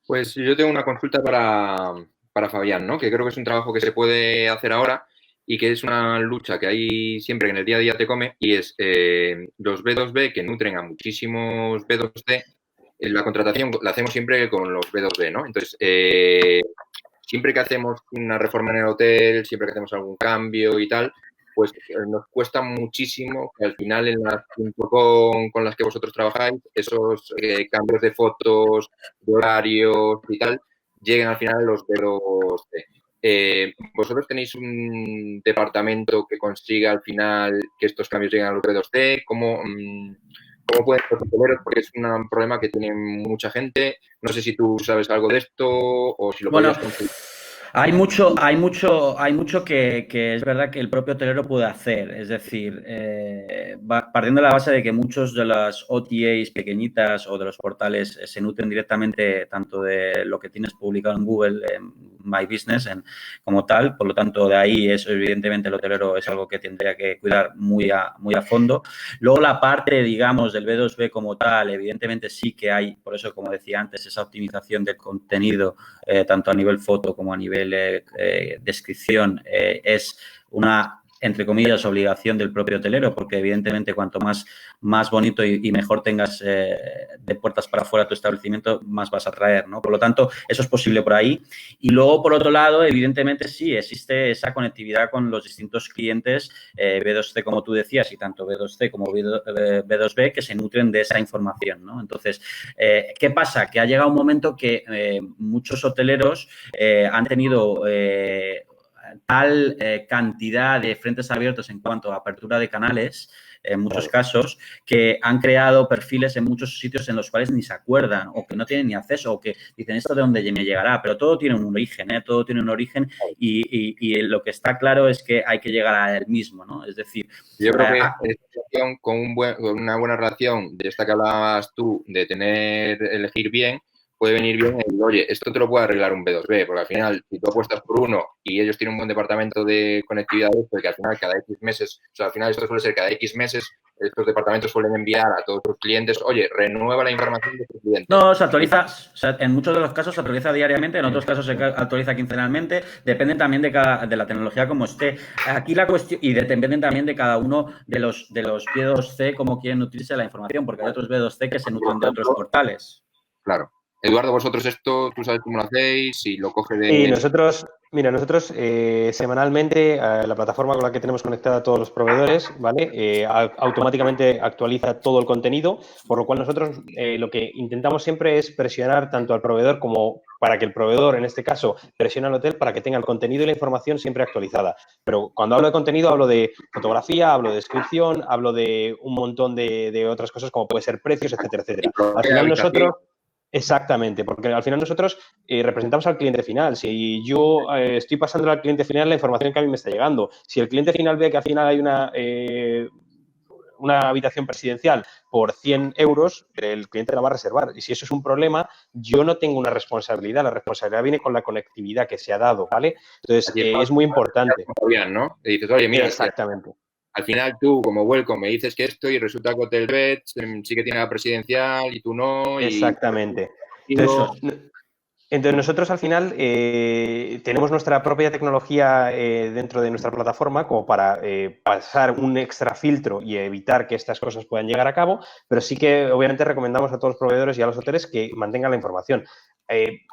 Pues yo tengo una consulta para Fabián, ¿no? Que creo que es un trabajo que se puede hacer ahora y que es una lucha que hay siempre en el día a día te come, y es los B2B que nutren a muchísimos B2C. La contratación la hacemos siempre con los B2B, ¿no? Entonces, siempre que hacemos una reforma en el hotel, siempre que hacemos algún cambio y tal, pues nos cuesta muchísimo que al final en las con las que vosotros trabajáis, esos cambios de fotos, de horarios y tal, lleguen al final los B2C. ¿Vosotros tenéis un departamento que consiga al final que estos cambios lleguen a los B2C? ¿Cómo pueden ser hoteleros? Porque es un problema que tiene mucha gente. No sé si tú sabes algo de esto o si lo podrías conseguir. Hay mucho que es verdad que el propio hotelero puede hacer. Es decir, partiendo de la base de que muchos de las OTAs pequeñitas o de los portales se nutren directamente tanto de lo que tienes publicado en Google, en My Business, como tal. Por lo tanto, de ahí eso, evidentemente, el hotelero es algo que tendría que cuidar muy a fondo. Luego, la parte, digamos, del B2B como tal, evidentemente sí que hay, por eso, como decía antes, esa optimización del contenido, tanto a nivel foto como a nivel descripción, es una, entre comillas, obligación del propio hotelero, porque evidentemente cuanto más bonito y mejor tengas de puertas para afuera tu establecimiento, más vas a atraer, ¿no? Por lo tanto, eso es posible por ahí. Y luego, por otro lado, evidentemente sí, existe esa conectividad con los distintos clientes B2C, como tú decías, y tanto B2C como B2B, que se nutren de esa información, ¿no? Entonces, ¿qué pasa? Que ha llegado un momento que muchos hoteleros han tenido tal cantidad de frentes abiertos en cuanto a apertura de canales, en muchos casos, que han creado perfiles en muchos sitios en los cuales ni se acuerdan o que no tienen ni acceso o que dicen esto de dónde me llegará, pero todo tiene un origen, todo tiene un origen y lo que está claro es que hay que llegar a él mismo, ¿no? Es decir... Yo creo que con una buena relación de esta que hablabas tú, de elegir bien, puede venir bien el, oye, esto te lo puede arreglar un B2B, porque al final, si tú apuestas por uno y ellos tienen un buen departamento de conectividad, porque al final cada X meses, o sea, al final esto suele ser cada X meses, estos departamentos suelen enviar a todos sus clientes, oye, renueva la información de tus clientes. No, se actualiza, o sea, en muchos de los casos se actualiza diariamente, en otros casos se actualiza quincenalmente, depende también de la tecnología como esté. Aquí la cuestión, y dependen también de cada uno de los B2C, cómo quieren nutrirse la información, porque hay otros B2C que se nutren de otros portales. Claro. Eduardo, vosotros esto, ¿tú sabes cómo lo hacéis? Si lo coge de... Y nosotros semanalmente la plataforma con la que tenemos conectada a todos los proveedores, ¿vale? Automáticamente actualiza todo el contenido, por lo cual nosotros lo que intentamos siempre es presionar tanto al proveedor como para que el proveedor, en este caso, presione al hotel para que tenga el contenido y la información siempre actualizada. Pero cuando hablo de contenido, hablo de fotografía, hablo de descripción, hablo de un montón de otras cosas como puede ser precios, etcétera, etcétera. Al final nosotros... Exactamente, porque al final nosotros representamos al cliente final. Si yo estoy pasando al cliente final la información que a mí me está llegando, si el cliente final ve que al final hay una habitación presidencial por 100 euros, el cliente la va a reservar. Y si eso es un problema, yo no tengo una responsabilidad. La responsabilidad viene con la conectividad que se ha dado, ¿vale? Entonces, es muy importante. Bien, ¿no? Y dices, oye, mira, exactamente. Al final tú, como Welcome, me dices que esto y resulta que Hotel Beds sí que tiene la presidencial y tú no. Exactamente. Entonces, nosotros al final tenemos nuestra propia tecnología dentro de nuestra plataforma como para pasar un extra filtro y evitar que estas cosas puedan llegar a cabo, pero sí que obviamente recomendamos a todos los proveedores y a los hoteles que mantengan la información.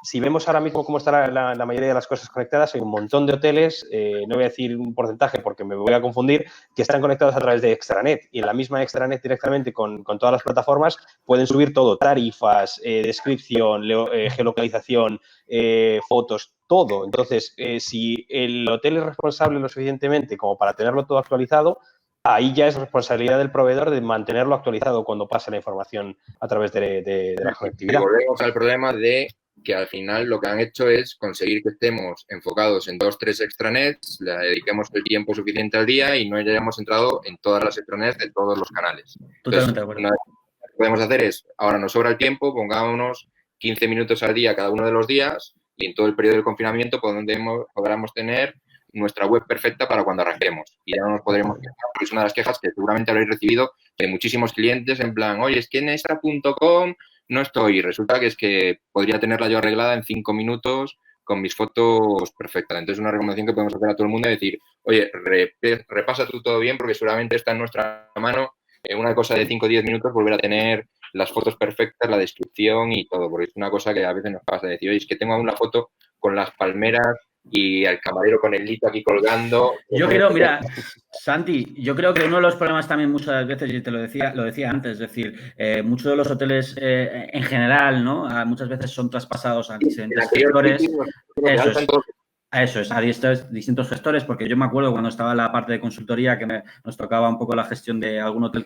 Si vemos ahora mismo cómo está la mayoría de las cosas conectadas, hay un montón de hoteles, no voy a decir un porcentaje porque me voy a confundir, que están conectados a través de Extranet y en la misma Extranet directamente con todas las plataformas pueden subir todo, tarifas, descripción, geolocalización, fotos, todo. Entonces, si el hotel es responsable lo suficientemente como para tenerlo todo actualizado, ahí ya es responsabilidad del proveedor de mantenerlo actualizado cuando pase la información a través de la conectividad. Y volvemos al problema de que al final lo que han hecho es conseguir que estemos enfocados en 2-3 extranets, le dediquemos el tiempo suficiente al día y no hayamos entrado en todas las extranets de todos los canales. Totalmente de acuerdo. Lo que podemos hacer es, ahora nos sobra el tiempo, pongámonos 15 minutos al día cada uno de los días y en todo el periodo del confinamiento podremos tener nuestra web perfecta para cuando arranquemos. Y ya no nos podremos quejar, porque es una de las quejas que seguramente habréis recibido de muchísimos clientes en plan, oye, es que en extra.com no estoy. Y resulta que es que podría tenerla yo arreglada en 5 minutos con mis fotos perfectas. Entonces, una recomendación que podemos hacer a todo el mundo es decir, oye, repasa tú todo bien porque seguramente está en nuestra mano una cosa de 5 o 10 minutos volver a tener las fotos perfectas, la descripción y todo, porque es una cosa que a veces nos pasa de decir, oye, es que tengo aún la foto con las palmeras y el camarero con el lito aquí colgando. Yo creo, mira, Santi, yo creo que uno de los problemas también muchas veces, y te lo decía antes, es decir, muchos de los hoteles en general, ¿no? Muchas veces son traspasados a diferentes sectores. Eso es, a distintos gestores, porque yo me acuerdo cuando estaba en la parte de consultoría que nos tocaba un poco la gestión de algún hotel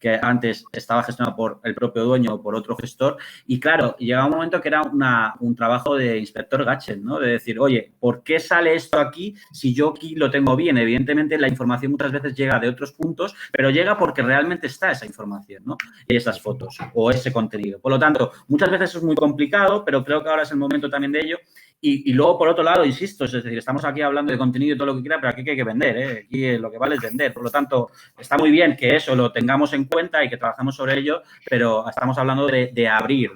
que antes estaba gestionado por el propio dueño o por otro gestor. Y claro, llegaba un momento que era un trabajo de inspector gadget, ¿no? De decir, oye, ¿por qué sale esto aquí si yo aquí lo tengo bien? Evidentemente, la información muchas veces llega de otros puntos, pero llega porque realmente está esa información, ¿no? Y esas fotos o ese contenido. Por lo tanto, muchas veces es muy complicado, pero creo que ahora es el momento también de ello. Y luego, por otro lado, insisto, es decir, estamos aquí hablando de contenido y todo lo que quiera, pero aquí hay que vender, ¿eh? Aquí lo que vale es vender. Por lo tanto, está muy bien que eso lo tengamos en cuenta y que trabajemos sobre ello, pero estamos hablando de abrir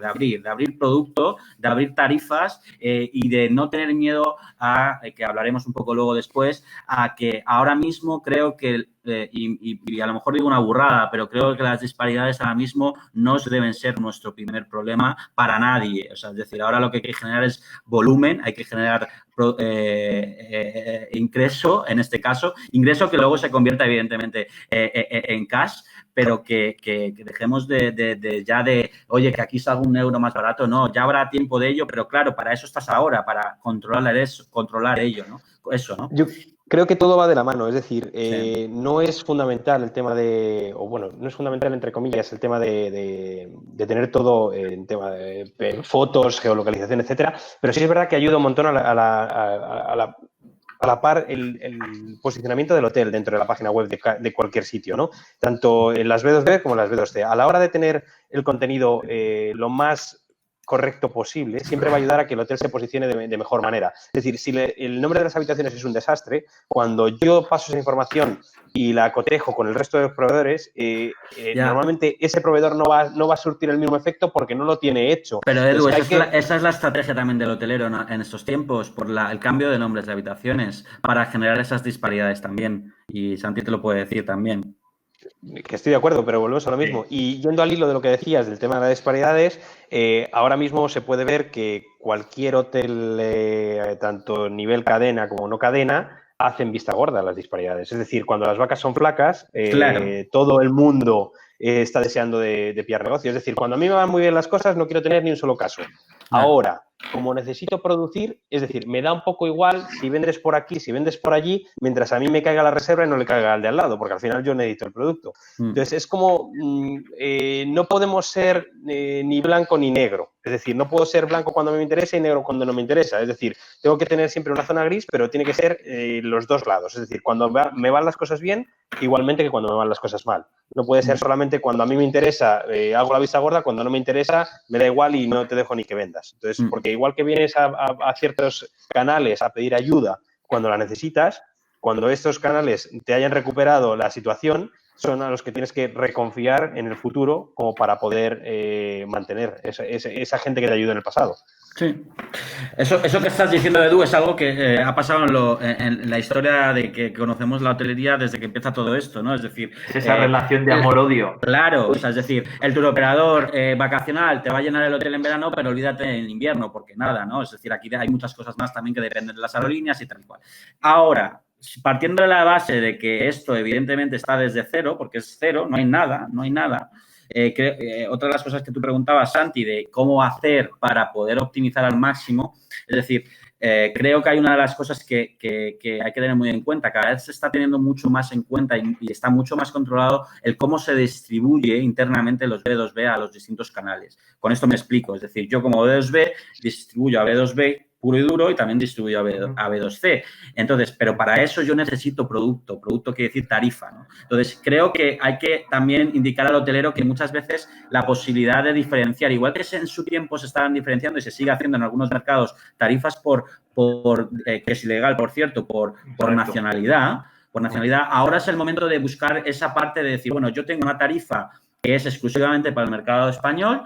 producto, de abrir tarifas y de no tener miedo a, que hablaremos un poco luego después, a que ahora mismo creo que y a lo mejor digo una burrada, pero creo que las disparidades ahora mismo no deben ser nuestro primer problema para nadie. O sea, es decir, ahora lo que hay que generar es volumen bien, hay que generar ingreso, en este caso, ingreso que luego se convierta evidentemente en cash, pero que dejemos oye, que aquí salga un euro más barato, no, ya habrá tiempo de ello, pero claro, para eso estás ahora, para controlar ello, ¿no? Eso, ¿no? Yo creo que todo va de la mano, es decir, Sí. no es fundamental el tema no es fundamental, entre comillas, el tema de tener todo en tema de fotos, geolocalización, etcétera, pero sí es verdad que ayuda un montón a la par el posicionamiento del hotel dentro de la página web de cualquier sitio, ¿no? Tanto en las B2B como en las B2C. A la hora de tener el contenido lo más correcto posible, siempre va a ayudar a que el hotel se posicione de mejor manera. Es decir, si el nombre de las habitaciones es un desastre, cuando yo paso esa información y la cotejo con el resto de los proveedores, normalmente ese proveedor no va a surtir el mismo efecto porque no lo tiene hecho. Pero Edu, esa es la estrategia también del hotelero en estos tiempos, por el cambio de nombres de habitaciones, para generar esas disparidades también. Y Santi te lo puede decir también. Que estoy de acuerdo, pero volvemos a lo mismo. Y yendo al hilo de lo que decías del tema de las disparidades, ahora mismo se puede ver que cualquier hotel, tanto nivel cadena como no cadena, hacen vista gorda las disparidades. Es decir, cuando las vacas son flacas, claro, todo el mundo está deseando de pillar negocio. Es decir, cuando a mí me van muy bien las cosas, no quiero tener ni un solo caso. Ahora, como necesito producir, es decir, me da un poco igual si vendes por aquí, si vendes por allí, mientras a mí me caiga la reserva y no le caiga al de al lado, porque al final yo necesito el producto. Entonces, es como, no podemos ser ni blanco ni negro. Es decir, no puedo ser blanco cuando me interesa y negro cuando no me interesa. Es decir, tengo que tener siempre una zona gris, pero tiene que ser los dos lados. Es decir, cuando me van las cosas bien, igualmente que cuando me van las cosas mal. No puede ser solamente cuando a mí me interesa, hago la vista gorda, cuando no me interesa, me da igual y no te dejo ni que vendas. Entonces, porque igual que vienes a ciertos canales a pedir ayuda cuando la necesitas, cuando estos canales te hayan recuperado la situación, son a los que tienes que reconfiar en el futuro como para poder mantener esa gente que te ayuda en el pasado. Sí. Eso que estás diciendo, Edu, es algo que ha pasado en la historia de que conocemos la hotelería desde que empieza todo esto, ¿no? Es decir... Es esa relación de amor-odio. Claro, o sea, es decir, el turoperador vacacional te va a llenar el hotel en verano, pero olvídate en invierno, porque nada, ¿no? Es decir, aquí hay muchas cosas más también que dependen de las aerolíneas y tal y cual. Ahora, partiendo de la base de que esto evidentemente está desde cero, porque es cero, no hay nada, otra de las cosas que tú preguntabas, Santi, de cómo hacer para poder optimizar al máximo, es decir, creo que hay una de las cosas que hay que tener muy en cuenta. Cada vez se está teniendo mucho más en cuenta y está mucho más controlado el cómo se distribuye internamente los B2B a los distintos canales. Con esto me explico. Es decir, yo como B2B distribuyo a B2B puro y duro y también distribuyo a B2C. Entonces, pero para eso yo necesito producto quiere decir tarifa, ¿no? Entonces, creo que hay que también indicar al hotelero que muchas veces la posibilidad de diferenciar, igual que en su tiempo se estaban diferenciando y se sigue haciendo en algunos mercados tarifas que es ilegal, por cierto, por nacionalidad, ahora es el momento de buscar esa parte de decir, bueno, yo tengo una tarifa que es exclusivamente para el mercado español,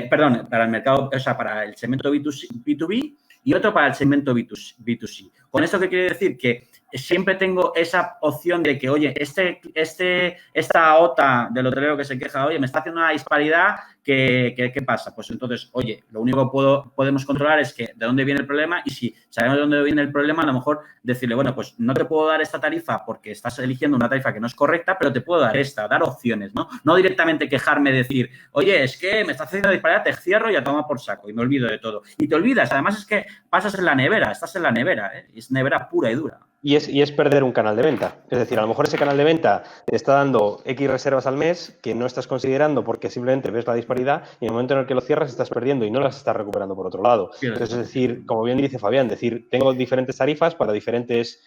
para el mercado, o sea, para el segmento B2B y otro para el segmento B2C. ¿Con esto qué quiere decir? Que siempre tengo esa opción de que, oye, esta OTA del hotelero que se queja, oye, me está haciendo una disparidad, ¿qué pasa? Pues entonces, oye, lo único que podemos controlar es que de dónde viene el problema y si sabemos de dónde viene el problema, a lo mejor decirle, bueno, pues no te puedo dar esta tarifa porque estás eligiendo una tarifa que no es correcta, pero te puedo dar dar opciones, ¿no? No directamente quejarme, decir, oye, es que me estás haciendo disparidad, te cierro y a tomar por saco y me olvido de todo. Y te olvidas, además es que pasas en la nevera, estás en la nevera, ¿eh? Es nevera pura y dura. Y es perder un canal de venta. Es decir, a lo mejor ese canal de venta te está dando X reservas al mes que no estás considerando porque simplemente ves la disparidad y en el momento en el que lo cierras estás perdiendo y no las estás recuperando por otro lado. Entonces, es decir, como bien dice Fabián, tengo diferentes tarifas para diferentes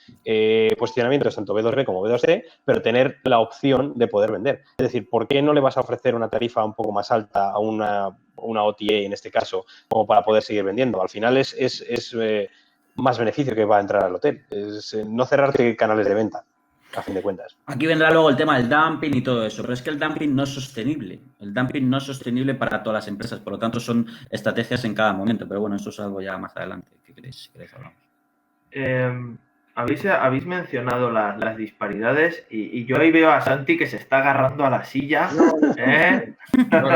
posicionamientos, tanto B2B como B2C, pero tener la opción de poder vender. Es decir, ¿por qué no le vas a ofrecer una tarifa un poco más alta a una OTA en este caso como para poder seguir vendiendo? Al final es más beneficio que va a entrar al hotel. Es no cerrarte canales de venta, a fin de cuentas. Aquí vendrá luego el tema del dumping y todo eso, pero es que el dumping no es sostenible. El dumping no es sostenible para todas las empresas, por lo tanto son estrategias en cada momento, pero bueno, eso es algo ya más adelante. ¿Qué queréis hablamos? Habéis mencionado las disparidades y yo ahí veo a Santi que se está agarrando a la silla. ¿Eh? No.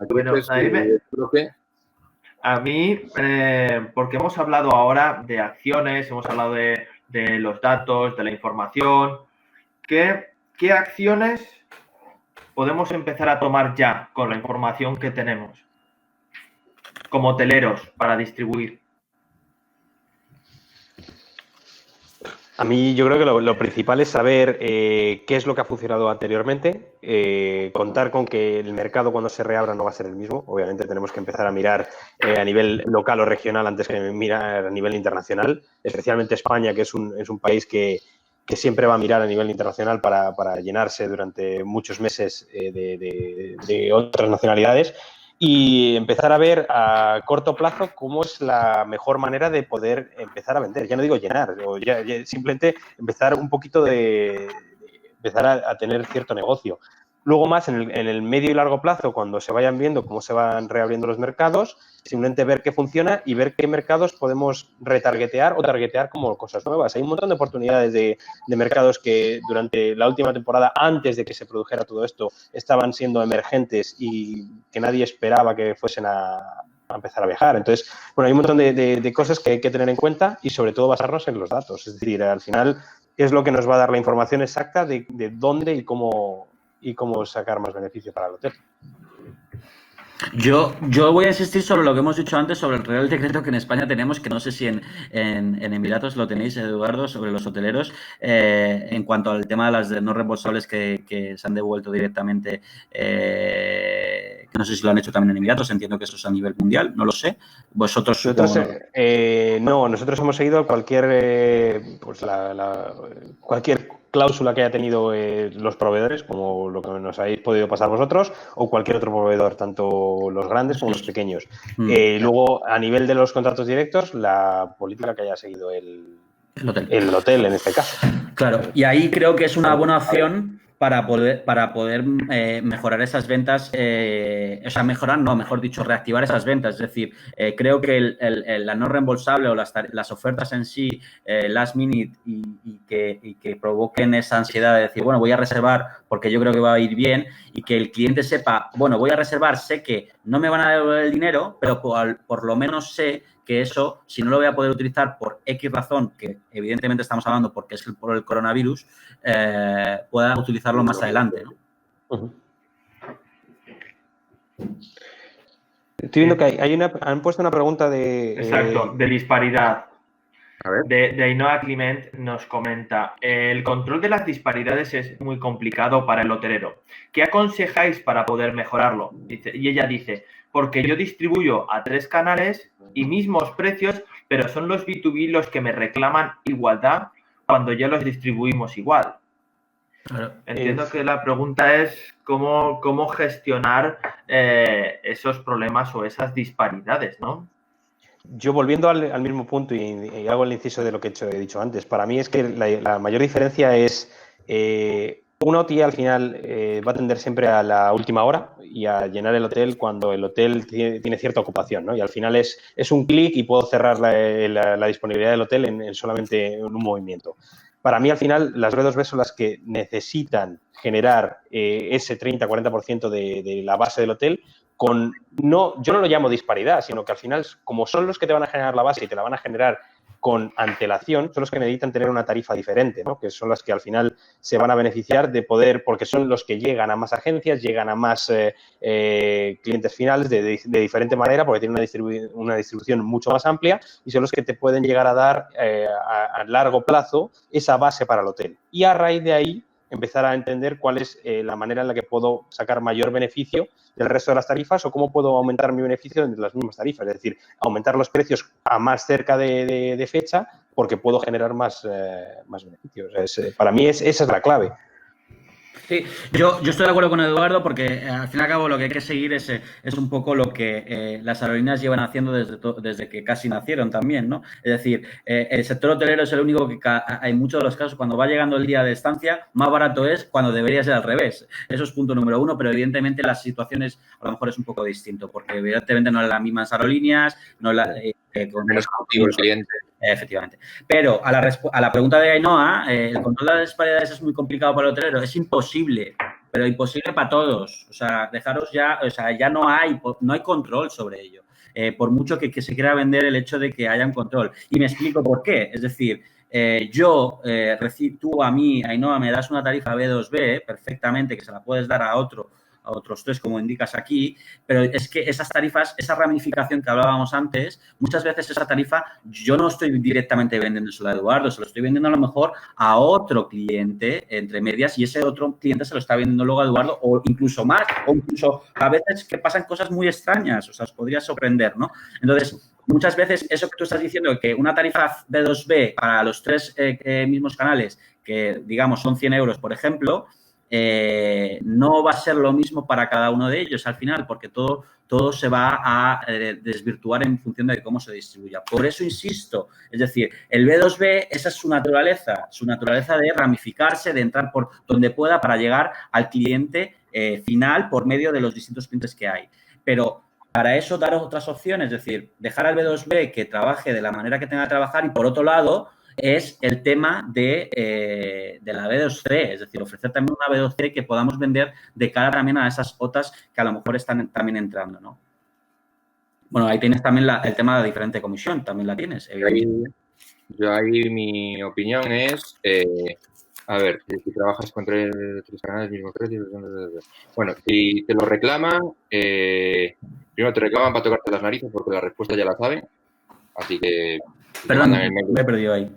Bueno, creo que A mí, porque hemos hablado ahora de acciones, hemos hablado de los datos, de la información. ¿Qué acciones podemos empezar a tomar ya con la información que tenemos como hoteleros para distribuir? A mí yo creo que lo principal es saber qué es lo que ha funcionado anteriormente, contar con que el mercado cuando se reabra no va a ser el mismo. Obviamente tenemos que empezar a mirar a nivel local o regional antes que mirar a nivel internacional, especialmente España, que es un país que siempre va a mirar a nivel internacional para llenarse durante muchos meses de otras nacionalidades. Y empezar a ver a corto plazo cómo es la mejor manera de poder empezar a vender. Ya no digo llenar, o ya simplemente empezar un poquito empezar a tener cierto negocio. Luego más en el medio y largo plazo, cuando se vayan viendo cómo se van reabriendo los mercados, simplemente ver qué funciona y ver qué mercados podemos retargetear o targetear como cosas nuevas. Hay un montón de oportunidades de mercados que durante la última temporada, antes de que se produjera todo esto, estaban siendo emergentes y que nadie esperaba que fuesen a empezar a viajar. Entonces, bueno, hay un montón de cosas que hay que tener en cuenta y sobre todo basarnos en los datos. Es decir, al final es lo que nos va a dar la información exacta de dónde y cómo sacar más beneficio para el hotel. Yo voy a insistir sobre lo que hemos dicho antes, sobre el Real Decreto que en España tenemos, que no sé si en Emiratos lo tenéis, Eduardo, sobre los hoteleros, en cuanto al tema de las no reembolsables que se han devuelto directamente, que no sé si lo han hecho también en Emiratos, entiendo que eso es a nivel mundial, no lo sé. Vosotros... No, nosotros hemos seguido cualquier cláusula que haya tenido los proveedores, como lo que nos habéis podido pasar vosotros, o cualquier otro proveedor, tanto los grandes como los pequeños. Luego, a nivel de los contratos directos, la política que haya seguido el hotel en este caso. Claro, y ahí creo que es una buena opción para poder mejorar esas ventas, mejor dicho, reactivar esas ventas. Es decir, creo que la no reembolsable o las ofertas en sí, last minute, y que provoquen esa ansiedad de decir, bueno, voy a reservar porque yo creo que va a ir bien, y que el cliente sepa, bueno, voy a reservar, sé que no me van a devolver el dinero, pero por lo menos sé que eso, si no lo voy a poder utilizar por X razón, que evidentemente estamos hablando porque es por el coronavirus, pueda utilizarlo más adelante, ¿no? Estoy viendo que han puesto una pregunta de... Exacto, de disparidad. A ver. De Ainhoa Climent nos comenta: el control de las disparidades es muy complicado para el hotelero. ¿Qué aconsejáis para poder mejorarlo? Y ella dice: porque yo distribuyo a 3 canales y mismos precios, pero son los B2B los que me reclaman igualdad cuando ya los distribuimos igual. Claro. Entiendo que la pregunta es cómo gestionar esos problemas o esas disparidades, ¿no? Yo, volviendo al mismo punto y hago el inciso de lo que he dicho antes, para mí es que la mayor diferencia es una OTA al final va a tender siempre a la última hora y a llenar el hotel cuando el hotel tiene cierta ocupación, ¿no? Y al final es un clic y puedo cerrar la disponibilidad del hotel en solamente un movimiento. Para mí, al final, las B2B son las que necesitan generar ese 30-40% de la base del hotel yo no lo llamo disparidad, sino que al final, como son los que te van a generar la base y te la van a generar con antelación, son los que necesitan tener una tarifa diferente, ¿no? Que son las que al final se van a beneficiar de poder, porque son los que llegan a más agencias, llegan a más clientes finales de diferente manera, porque tienen una distribución mucho más amplia, y son los que te pueden llegar a dar a largo plazo esa base para el hotel. Y a raíz de ahí empezar a entender cuál es la manera en la que puedo sacar mayor beneficio del resto de las tarifas o cómo puedo aumentar mi beneficio entre las mismas tarifas. Es decir, aumentar los precios a más cerca de fecha porque puedo generar más beneficios. Para mí esa es la clave. Sí, yo estoy de acuerdo con Eduardo porque al fin y al cabo lo que hay que seguir es un poco lo que las aerolíneas llevan haciendo desde que casi nacieron también, ¿no? Es decir, el sector hotelero es el único que en muchos de los casos cuando va llegando el día de estancia más barato es cuando debería ser al revés. Eso es punto número 1, pero evidentemente las situaciones a lo mejor es un poco distinto porque evidentemente no es las mismas aerolíneas, no con menos cautivo el cliente. Efectivamente. Pero a la pregunta de Ainhoa, el control de las disparidades es muy complicado para el hotelero. Es imposible, pero imposible para todos. O sea, dejaros ya, o sea, ya no hay control sobre ello. Por mucho que se quiera vender el hecho de que haya un control. Y me explico por qué. Es decir, tú a mí, Ainhoa, me das una tarifa B2B perfectamente, que se la puedes dar a otros 3, como indicas aquí, pero es que esas tarifas, esa ramificación que hablábamos antes, muchas veces esa tarifa yo no estoy directamente vendiéndosela a Eduardo, se lo estoy vendiendo a lo mejor a otro cliente, entre medias, y ese otro cliente se lo está vendiendo luego a Eduardo, o incluso más, o incluso a veces que pasan cosas muy extrañas, o sea, os podría sorprender, ¿no? Entonces, muchas veces eso que tú estás diciendo, que una tarifa B2B para los 3 mismos canales, que digamos son 100 euros, por ejemplo, no va a ser lo mismo para cada uno de ellos al final, porque todo se va a desvirtuar en función de cómo se distribuya. Por eso insisto, es decir, el B2B, esa es su naturaleza de ramificarse, de entrar por donde pueda para llegar al cliente final por medio de los distintos clientes que hay. Pero para eso daros otras opciones, es decir, dejar al B2B que trabaje de la manera que tenga que trabajar y, por otro lado, es el tema de la B2C, es decir, ofrecer también una B2C que podamos vender de cara también a esas OTAs que a lo mejor están también entrando, ¿no? Bueno, ahí tienes también el tema de la diferente comisión, también la tienes, evidentemente. Yo ahí mi opinión es, a ver, si trabajas con 3 canales, mismo precio, bueno, si te lo reclaman, primero te reclaman para tocarte las narices porque la respuesta ya la saben, así que... Perdón, me he perdido ahí.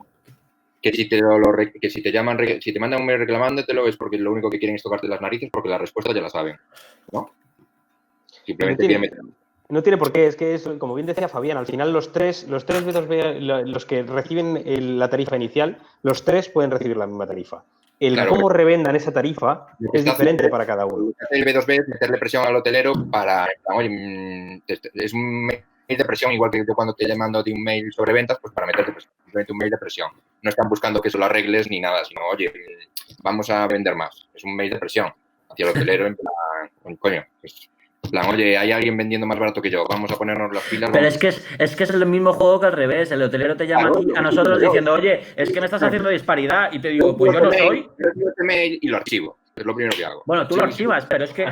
Que si te llaman, si te mandan un mail reclamándotelo es porque lo único que quieren es tocarte las narices porque la respuesta ya la saben, ¿no? Simplemente no tiene por qué, es que es, como bien decía Fabián, al final los tres B2B, los que reciben la tarifa inicial, los 3 pueden recibir la misma tarifa. Claro, cómo revendan esa tarifa es diferente para cada uno. El B2B es meterle presión al hotelero para, oye, es un mail de presión, igual que yo cuando te mando un mail sobre ventas, pues para meterte presión, simplemente un mail de presión. No están buscando que eso lo arregles ni nada, sino, oye, vamos a vender más. Es un mail de presión hacia el hotelero en plan, coño, pues, en plan, oye, hay alguien vendiendo más barato que yo, vamos a ponernos las pilas. Pero es que es el mismo juego que al revés. El hotelero te llama a nosotros diciendo, oye, es que me estás haciendo disparidad. Y te digo, pues yo no soy. Recibo este mail y lo archivo. Es lo primero que hago. Bueno, tú lo archivas, pero es que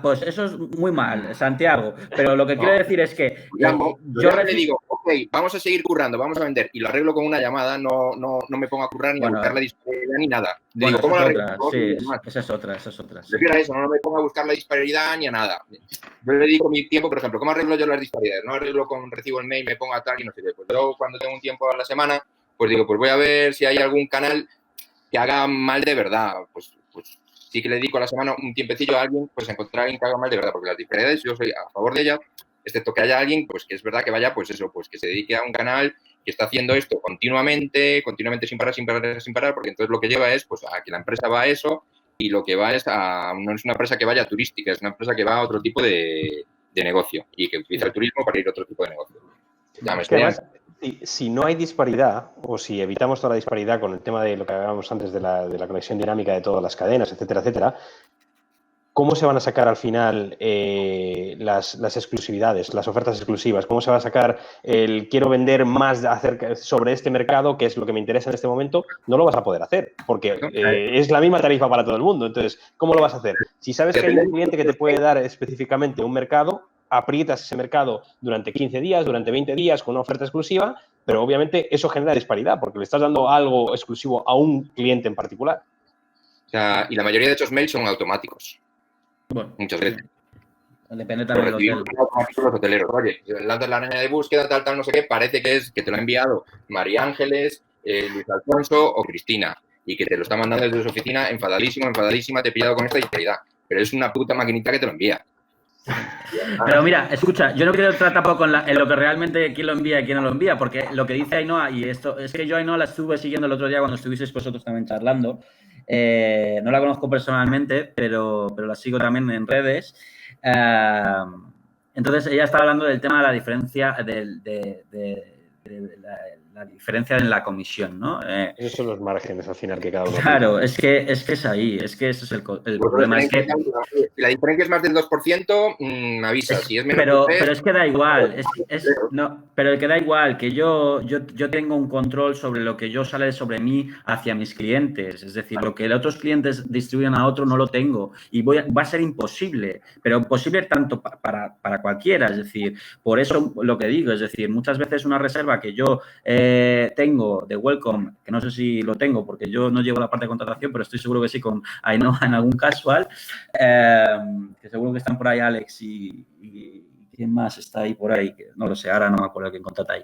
pues eso es muy mal, Santiago. Pero lo que quiero decir es que yo le digo, ok, vamos a seguir currando, vamos a vender, y lo arreglo con una llamada, no me pongo a currar ni a buscar la disparidad ni nada. Bueno, digo, ¿cómo lo arreglo? Sí, esa es otra. Prefiero a eso, no me pongo a buscar la disparidad ni a nada. Yo le dedico mi tiempo, por ejemplo, ¿cómo arreglo yo las disparidades? No arreglo recibo el mail, me pongo a tal y no sé qué. Pues yo cuando tengo un tiempo a la semana, pues digo, pues voy a ver si hay algún canal que haga mal de verdad. Pues sí que le dedico a la semana un tiempecillo a alguien, pues a encontrar a alguien que haga mal de verdad, porque las disparidades yo soy a favor de ellas, excepto que haya alguien, pues que es verdad que vaya, pues eso, pues que se dedique a un canal que está haciendo esto continuamente sin parar, porque entonces lo que lleva es, pues a que la empresa va a eso y lo que va es no es una empresa que vaya turística, es una empresa que va a otro tipo de negocio y que utiliza el turismo para ir a otro tipo de negocio. Ya me estoy... Si no hay disparidad, o si evitamos toda la disparidad con el tema de lo que hablábamos antes de la conexión dinámica de todas las cadenas, etcétera, etcétera, ¿cómo se van a sacar al final las exclusividades, las ofertas exclusivas? ¿Cómo se va a sacar el quiero vender más sobre este mercado, que es lo que me interesa en este momento? No lo vas a poder hacer, porque es la misma tarifa para todo el mundo. Entonces, ¿cómo lo vas a hacer? Si sabes que hay un cliente que te puede dar específicamente un mercado, aprietas ese mercado durante 15 días, durante 20 días con una oferta exclusiva, pero obviamente eso genera disparidad porque le estás dando algo exclusivo a un cliente en particular. O sea, y la mayoría de estos mails son automáticos. Bueno, muchas veces. Depende también del hotel. Los hoteleros, oye, lanzas la araña de búsqueda, tal, no sé qué, parece que te lo ha enviado María Ángeles, Luis Alfonso o Cristina y que te lo está mandando desde su oficina enfadadísima, te he pillado con esta disparidad. Pero es una puta maquinita que te lo envía. Pero mira, escucha, yo no quiero entrar tampoco en lo que realmente quién lo envía y quién no lo envía, porque lo que dice Ainhoa, y esto es que yo Ainhoa la estuve siguiendo el otro día cuando estuvisteis vosotros también charlando. No la conozco personalmente, pero la sigo también en redes. Entonces, ella estaba hablando del tema de la diferencia de diferencia en la comisión, ¿no? Esos son los márgenes al final que cada uno Claro, es que es ahí, es que ese es el problema. Es que, si la diferencia es más del 2%, me avisa. Si es menos pero del 3%, es que da igual, no, pero que da igual, que yo tengo un control sobre lo que yo sale sobre mí hacia mis clientes. Es decir, lo que los otros clientes distribuyen a otro no lo tengo y va a ser imposible, pero imposible tanto para cualquiera. Es decir, por eso lo que digo, es decir, muchas veces una reserva que yo tengo de Welcome, que no sé si lo tengo porque yo no llevo la parte de contratación, pero estoy seguro que sí con Ainhoa en algún casual, que seguro que están por ahí Alex y quién más está ahí por ahí, que no lo sé, ahora no me acuerdo quién contrata ahí.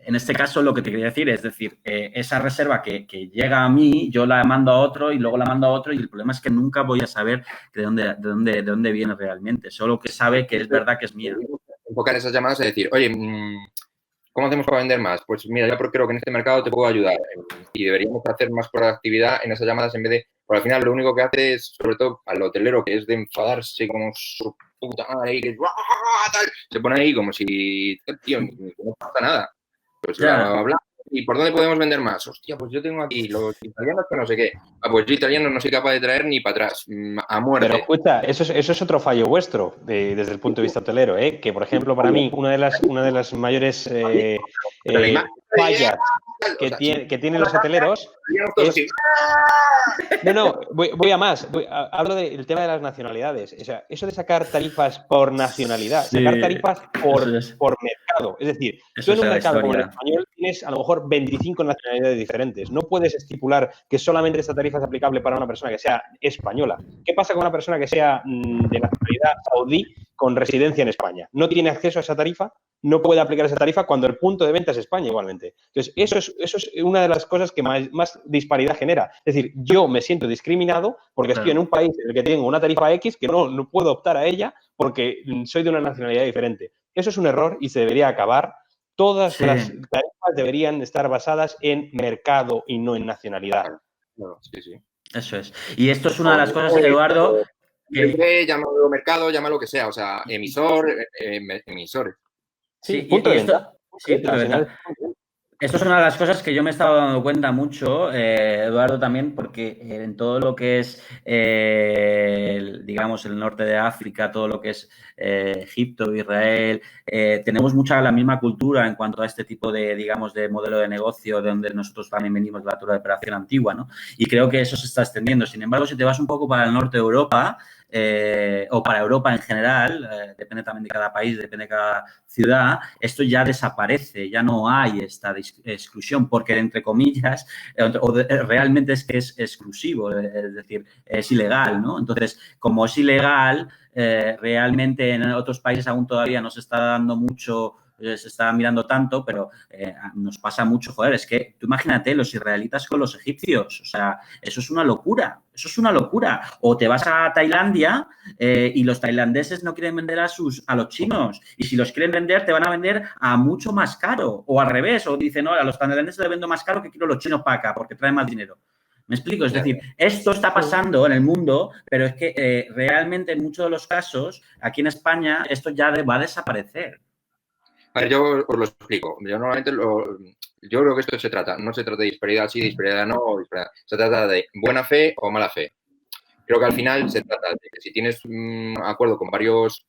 En este caso, lo que te quería decir es decir, esa reserva que llega a mí, yo la mando a otro y luego la mando a otro y el problema es que nunca voy a saber de dónde viene realmente, solo que sabe que es verdad que es mía. Enfocar esas llamadas y decir, oye, ¿cómo hacemos para vender más? Pues mira, yo creo que en este mercado te puedo ayudar y deberíamos hacer más proactividad en esas llamadas en vez de, por al final lo único que hace es, sobre todo al hotelero, que es de enfadarse como su puta madre y que tal, se pone ahí como si, tío, no pasa nada. Pues hablamos. ¿Y por dónde podemos vender más? Hostia, pues yo tengo aquí los italianos que no sé qué. Ah, pues yo italiano no soy capaz de traer ni para atrás, a muerte. Pero escucha, eso es otro fallo vuestro desde el punto de vista hotelero, ¿eh? Que, por ejemplo, para mí, una de las mayores fallas que tienen los hoteleros es... No, voy a más. Hablo del tema de las nacionalidades. O sea, eso de sacar tarifas por nacionalidad, sí, sacar tarifas por mercado. Es decir, tú en un mercado como el español tienes a lo mejor 25 nacionalidades diferentes. No puedes estipular que solamente esta tarifa es aplicable para una persona que sea española. ¿Qué pasa con una persona que sea de nacionalidad saudí con residencia en España? ¿No tiene acceso a esa tarifa? No puede aplicar esa tarifa cuando el punto de venta es España igualmente. Entonces, eso es una de las cosas que más disparidad genera. Es decir, yo me siento discriminado porque estoy en un país en el que tengo una tarifa X que no puedo optar a ella porque soy de una nacionalidad diferente. Eso es un error y se debería acabar. Todas las tarifas deberían estar basadas en mercado y no en nacionalidad. Claro, sí. Eso es. Y esto es una de las cosas, Eduardo... Llámalo mercado, llámalo lo que sea. O sea, emisores. Sí, punto de venta. Sí, punto de venta. Esto es una de las cosas que yo me he estado dando cuenta mucho, Eduardo, también, porque en todo lo que es, digamos, el norte de África, todo lo que es Egipto, Israel, tenemos mucha la misma cultura en cuanto a este tipo de, digamos, de modelo de negocio, de donde nosotros también venimos de la cultura de operación antigua, ¿no? Y creo que eso se está extendiendo. Sin embargo, si te vas un poco para el norte de Europa, o para Europa en general, depende también de cada país, depende de cada ciudad, esto ya desaparece, ya no hay esta exclusión, porque entre comillas, realmente es que es exclusivo, es decir, es ilegal, ¿no? Entonces, como es ilegal, realmente en otros países aún todavía no se está dando mucho, se está mirando tanto, pero nos pasa mucho, joder, es que tú imagínate los israelitas con los egipcios, o sea, eso es una locura, o te vas a Tailandia y los tailandeses no quieren vender a los chinos, y si los quieren vender te van a vender a mucho más caro, o al revés, o dicen, no, a los tailandeses les vendo más caro que quiero los chinos para acá, porque traen más dinero. ¿Me explico? Es decir, esto está pasando en el mundo, pero es que realmente en muchos de los casos, aquí en España, esto ya va a desaparecer. A ver, yo os lo explico. Yo normalmente yo creo que esto no se trata de disparidad sí, disparidad no, se trata de buena fe o mala fe. Creo que al final se trata de que si tienes un acuerdo con varios,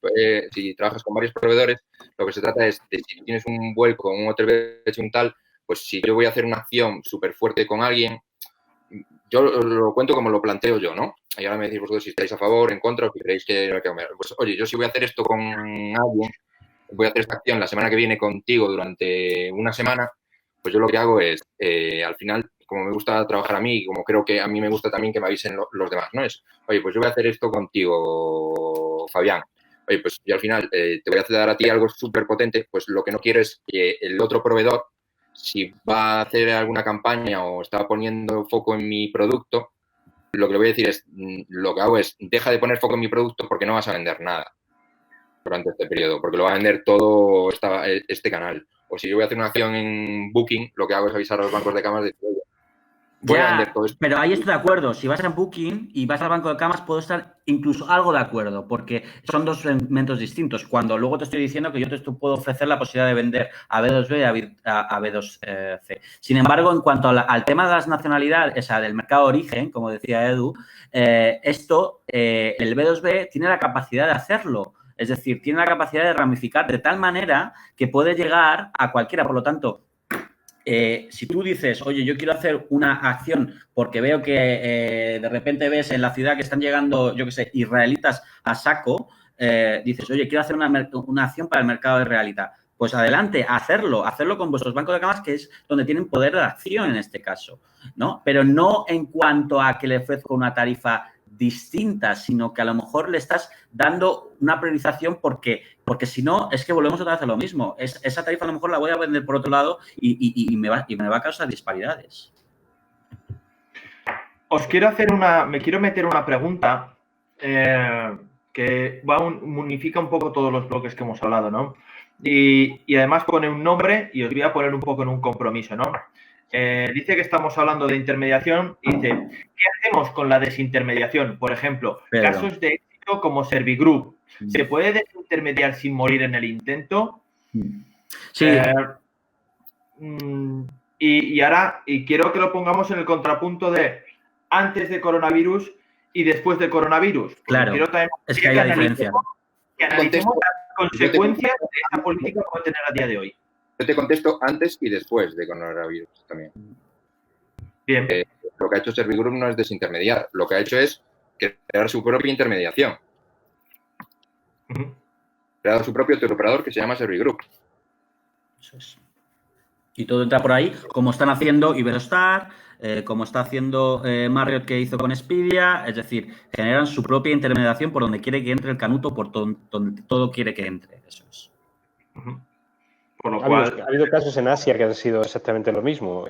si trabajas con varios proveedores, lo que se trata es de si tienes un vuelco, un hotel, un tal, pues si yo voy a hacer una acción súper fuerte con alguien, yo lo cuento como lo planteo yo, ¿no? Y ahora me decís vosotros si estáis a favor, en contra, o si creéis que... Pues oye, yo si voy a hacer esto con alguien, voy a hacer esta acción la semana que viene contigo durante una semana, pues yo lo que hago es, al final, como me gusta trabajar a mí y como creo que a mí me gusta también que me avisen los demás, ¿no? Es, oye, pues yo voy a hacer esto contigo, Fabián. Oye, pues yo al final te voy a dar a ti algo súper potente, pues lo que no quiero es que el otro proveedor, si va a hacer alguna campaña o está poniendo foco en mi producto, lo que le voy a decir es, lo que hago es, deja de poner foco en mi producto porque no vas a vender nada durante este periodo, porque lo va a vender todo este canal. O si yo voy a hacer una acción en Booking, lo que hago es avisar a los bancos de cámaras de voy a Ya, vender todo esto. pero ahí estoy de acuerdo. Si vas a Booking y vas al banco de camas, puedo estar incluso algo de acuerdo, porque son dos segmentos distintos. Cuando luego te estoy diciendo que yo te puedo ofrecer la posibilidad de vender a B2B y a B2C. Sin embargo, en cuanto al tema de las nacionalidades, o sea, del mercado de origen, como decía Edu, el B2B tiene la capacidad de hacerlo. Es decir, tiene la capacidad de ramificar de tal manera que puede llegar a cualquiera. Por lo tanto, si tú dices, oye, yo quiero hacer una acción porque veo que de repente ves en la ciudad que están llegando, yo qué sé, israelitas a saco, dices, oye, quiero hacer una acción para el mercado israelita. Pues adelante, hacerlo con vuestros bancos de camas, que es donde tienen poder de acción en este caso, ¿no? Pero no en cuanto a que le ofrezco una tarifa distinta, sino que a lo mejor le estás dando una priorización porque si no, es que volvemos otra vez a lo mismo. Esa tarifa a lo mejor la voy a vender por otro lado y me va a causar disparidades. Me quiero meter una pregunta que unifica un poco todos los bloques que hemos hablado, ¿no? Y además pone un nombre y os voy a poner un poco en un compromiso, ¿no? Dice que estamos hablando de intermediación y dice, ¿qué hacemos con la desintermediación? Por ejemplo, casos de éxito como Servigroup. ¿Se puede desintermediar sin morir en el intento? Sí. Y quiero que lo pongamos en el contrapunto de antes de coronavirus y después de coronavirus. Claro, es que hay la diferencia. Que analicemos las consecuencias de esa política que puede tener a día de hoy. Yo te contesto antes y después de coronavirus también. Bien. Lo que ha hecho Servigroup no es desintermediar, lo que ha hecho es crear su propia intermediación. Creado su propio teleoperador que se llama Servigroup. Eso es. Y todo entra por ahí, como están haciendo Iberostar, como está haciendo Marriott, que hizo con Expedia, es decir, generan su propia intermediación por donde quiere que entre el canuto, por donde todo quiere que entre. Eso es. Por lo cual, ha habido casos en Asia que han sido exactamente lo mismo.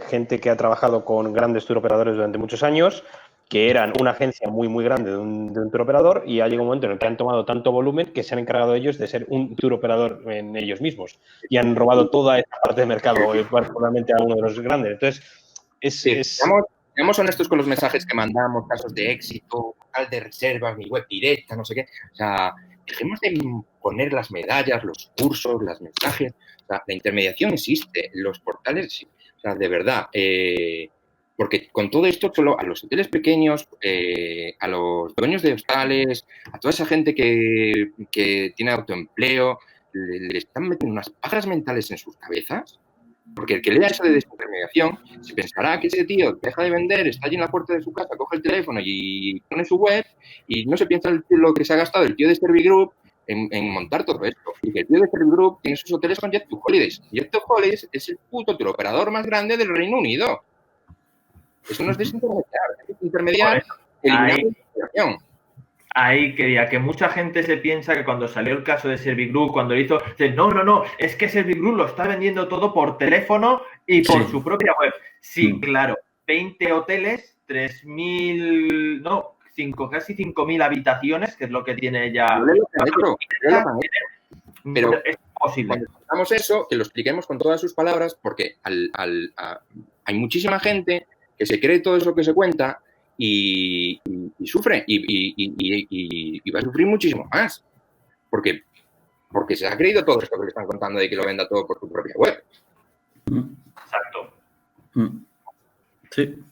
Gente que ha trabajado con grandes tour operadores durante muchos años, que eran una agencia muy, muy grande de un tour operador, y ha llegado un momento en el que han tomado tanto volumen que se han encargado ellos de ser un tour operador en ellos mismos y han robado toda esta parte del mercado, particularmente a uno de los grandes. Entonces, seamos honestos con los mensajes que mandamos, casos de éxito, portal de reservas, mi web directa, no sé qué. O sea, dejemos de poner las medallas, los cursos, los mensajes. O sea, la intermediación existe, los portales, o sea, de verdad. Porque con todo esto, solo a los hoteles pequeños, a los dueños de hostales, a toda esa gente que tiene autoempleo, le están metiendo unas pajas mentales en sus cabezas. Porque el que lea eso de desintermediación se pensará que ese tío deja de vender, está allí en la puerta de su casa, coge el teléfono y pone su web y no se piensa lo que se ha gastado el tío de Servigroup en montar todo esto. Y que el tío de Servigroup tiene sus hoteles con Jet2 Holidays. Jet2 Holidays es el puto teleoperador más grande del Reino Unido. Eso no es desintermediar, eliminar la intermediación. Ahí quería que mucha gente se piensa que cuando salió el caso de Servigroup, cuando hizo, no, es que Servigroup lo está vendiendo todo por teléfono y por su propia web. Sí, claro, 20 hoteles, 3.000, no, casi 5.000 habitaciones, que es lo que tiene ya. Pero es posible. Cuando hagamos eso, que lo expliquemos con todas sus palabras, porque hay muchísima gente que se cree todo eso que se cuenta y sufre y va a sufrir muchísimo más porque se ha creído todo esto que le están contando de que lo venda todo por su propia web. Exacto. Sí.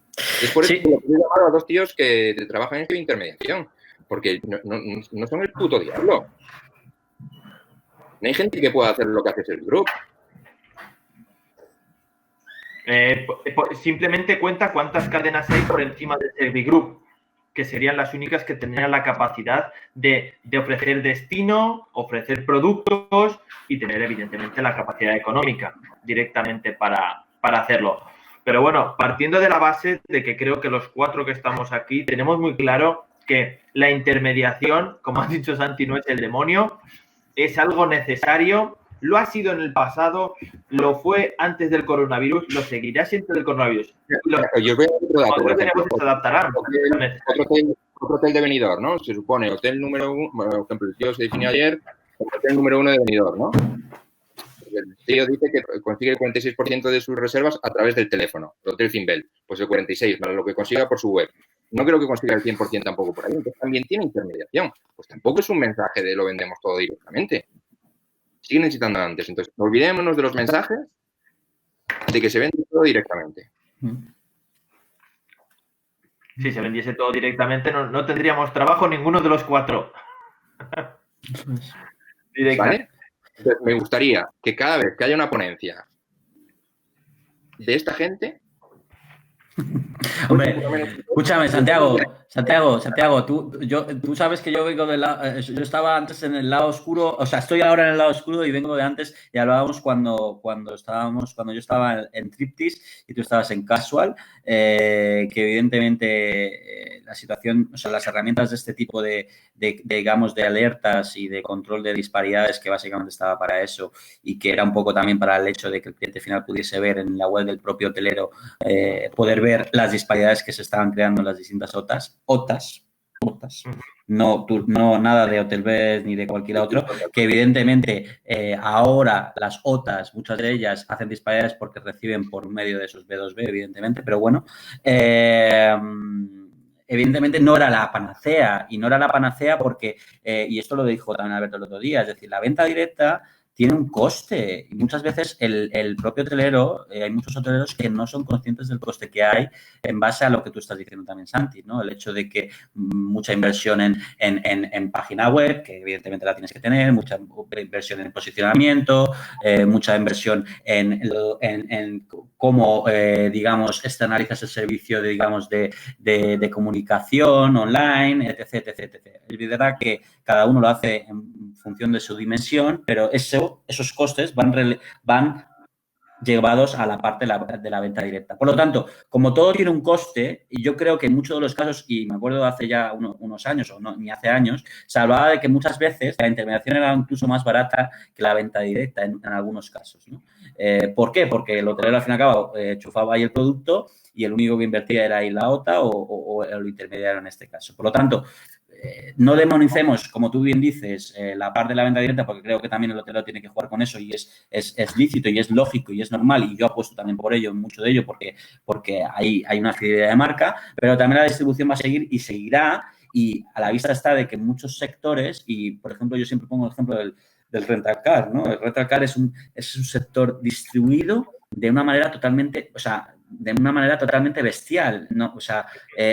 Es por eso que he llamado a dos tíos que trabajan en esta intermediación, porque no son el puto diablo. No hay gente que pueda hacer lo que hace Servigroup. Simplemente cuenta cuántas cadenas hay por encima de Servigroup, que serían las únicas que tendrían la capacidad de ofrecer destino, ofrecer productos y tener evidentemente la capacidad económica directamente para hacerlo. Pero bueno, partiendo de la base de que creo que los cuatro que estamos aquí tenemos muy claro que la intermediación, como ha dicho Santi, no es el demonio, es algo necesario. Lo ha sido en el pasado, lo fue antes del coronavirus, lo seguirá siendo del coronavirus. Yo voy a otro dato. Otros negocios se adaptarán. Otro hotel de Benidorm, ¿no? Se supone, hotel número 1, por ejemplo, el tío se definió ayer como hotel número 1 de Benidorm, ¿no? El tío dice que consigue el 46% de sus reservas a través del teléfono, el Hotel Finbel, pues el 46%, más lo que consiga por su web. No creo que consiga el 100% tampoco por ahí, entonces también tiene intermediación. Pues tampoco es un mensaje de lo vendemos todo directamente. Sigue necesitando antes. Entonces, olvidémonos de los mensajes de que se vende todo directamente. Si se vendiese todo directamente, no tendríamos trabajo ninguno de los 4. ¿Vale? Entonces, me gustaría que cada vez que haya una ponencia de esta gente... Hombre, escúchame, Santiago, tú sabes que yo vengo del lado, yo estaba antes en el lado oscuro, o sea, estoy ahora en el lado oscuro y vengo de antes, y hablábamos cuando yo estaba en Triptis y tú estabas en Casual, que evidentemente la situación, o sea, las herramientas de este tipo digamos, de alertas y de control de disparidades, que básicamente estaba para eso y que era un poco también para el hecho de que el cliente final pudiese ver en la web del propio hotelero, poder ver las disparidades que se estaban creando en las distintas OTAs. No nada de Hotelbeds ni de cualquier otro, que evidentemente ahora las OTAs, muchas de ellas hacen disparidades porque reciben por medio de esos B2B, evidentemente, pero bueno, evidentemente no era la panacea, y no era la panacea porque, y esto lo dijo también Alberto el otro día, es decir, la venta directa tiene un coste y muchas veces el propio hotelero, hay muchos hoteleros que no son conscientes del coste que hay en base a lo que tú estás diciendo también, Santi, ¿no? El hecho de que mucha inversión en página web, que evidentemente la tienes que tener, mucha inversión en posicionamiento, mucha inversión en cómo, digamos, externalizas el servicio de comunicación online, etc, etc, etc. Es verdad que cada uno lo hace en función de su dimensión, pero esos costes van llevados a la parte de la venta directa. Por lo tanto, como todo tiene un coste, y yo creo que en muchos de los casos, y me acuerdo hace ya unos años, o no, ni hace años, se hablaba de que muchas veces la intermediación era incluso más barata que la venta directa en algunos casos, ¿no? ¿Por qué? Porque el hotelero al fin y al cabo chufaba ahí el producto y el único que invertía era ahí la OTA o el intermediario en este caso. Por lo tanto, no demonicemos, como tú bien dices, la parte de la venta directa, porque creo que también el hotelero tiene que jugar con eso y es lícito y es lógico y es normal, y yo apuesto también por ello, mucho de ello, porque hay una fidelidad de marca, pero también la distribución va a seguir y seguirá, y a la vista está de que en muchos sectores, y por ejemplo yo siempre pongo el ejemplo del rental car, ¿no? El rental car es un sector distribuido de una manera totalmente, bestial, ¿no? O sea,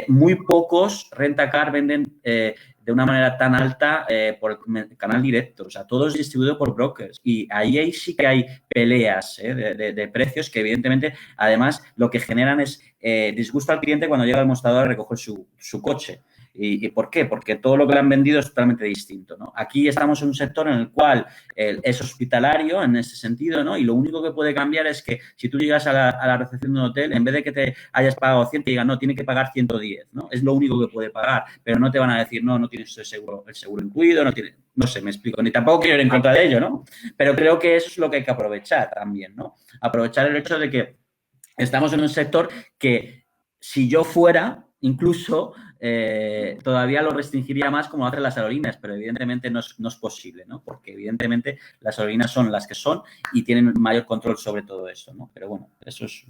muy pocos rentacar venden de una manera tan alta por el canal directo. O sea, todo es distribuido por brokers. Y ahí sí que hay peleas de precios que, evidentemente, además, lo que generan es disgusto al cliente cuando llega al mostrador a recoger su coche. ¿Y por qué? Porque todo lo que le han vendido es totalmente distinto, ¿no? Aquí estamos en un sector en el cual es hospitalario en ese sentido, ¿no? Y lo único que puede cambiar es que si tú llegas a la recepción de un hotel, en vez de que te hayas pagado 100, te digan, no, tiene que pagar 110, ¿no? Es lo único que puede pagar, pero no te van a decir, no tienes el seguro incluido, no sé, me explico, ni tampoco quiero ir en contra de ello, ¿no? Pero creo que eso es lo que hay que aprovechar también, ¿no? Aprovechar el hecho de que estamos en un sector que, si yo fuera, incluso todavía lo restringiría más como hacen las aerolíneas, pero evidentemente no es posible, ¿no? Porque evidentemente las aerolíneas son las que son y tienen mayor control sobre todo eso, ¿no? Pero bueno, eso es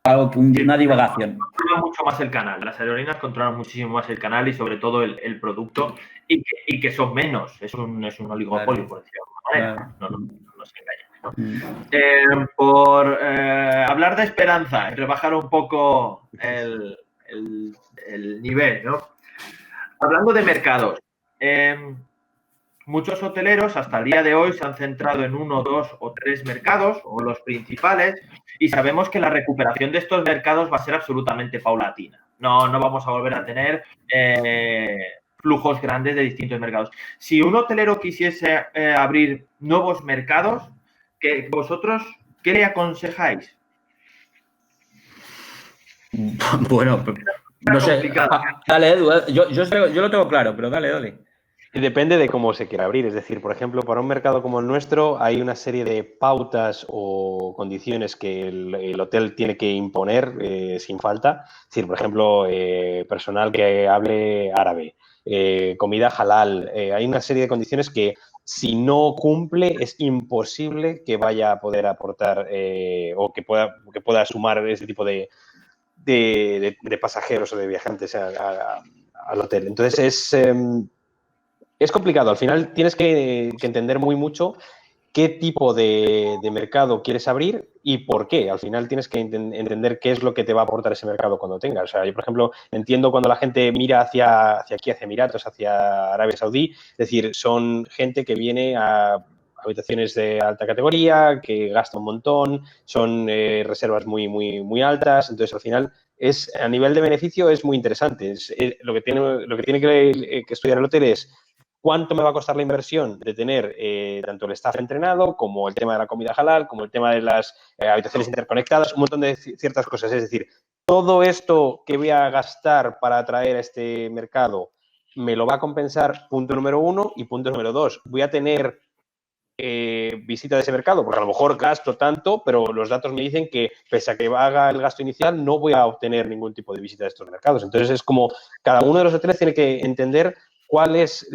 algo que una divagación. Controlan mucho más el canal. Las aerolíneas controlan muchísimo más el canal y sobre todo el producto, y que son menos. Es un oligopolio, claro, por decirlo de alguna manera. Claro. No se engañen, ¿no? Por hablar de esperanza y rebajar un poco el nivel, ¿no? Hablando de mercados, muchos hoteleros hasta el día de hoy se han centrado en 1, 2 o 3 mercados, o los principales, y sabemos que la recuperación de estos mercados va a ser absolutamente paulatina. No vamos a volver a tener flujos grandes de distintos mercados. Si un hotelero quisiese abrir nuevos mercados, ¿vosotros qué le aconsejáis? Bueno, no sé. Dale, Edu, yo lo tengo claro, pero dale. Depende de cómo se quiera abrir. Es decir, por ejemplo, para un mercado como el nuestro hay una serie de pautas o condiciones que el hotel tiene que imponer sin falta. Es decir, por ejemplo, personal que hable árabe, comida halal. Hay una serie de condiciones que si no cumple, es imposible que vaya a poder aportar o que pueda sumar ese tipo de pasajeros o de viajantes al hotel. Entonces es complicado. Al final tienes que entender muy mucho qué tipo de mercado quieres abrir y por qué. Al final tienes que entender qué es lo que te va a aportar ese mercado cuando tengas. O sea, yo, por ejemplo, entiendo cuando la gente mira hacia aquí, hacia Emiratos, hacia Arabia Saudí, es decir, son gente que viene a habitaciones de alta categoría, que gasta un montón, son reservas muy, muy, muy altas. Entonces, al final, a nivel de beneficio es muy interesante. Lo que tiene que estudiar el hotel es cuánto me va a costar la inversión de tener tanto el staff entrenado, como el tema de la comida halal, como el tema de las habitaciones interconectadas, un montón de ciertas cosas. Es decir, todo esto que voy a gastar para atraer a este mercado me lo va a compensar, punto número 1, y punto número 2. Voy a tener visita de ese mercado, porque a lo mejor gasto tanto, pero los datos me dicen que pese a que haga el gasto inicial, no voy a obtener ningún tipo de visita de estos mercados. Entonces es como cada uno de los hoteles tiene que entender cuáles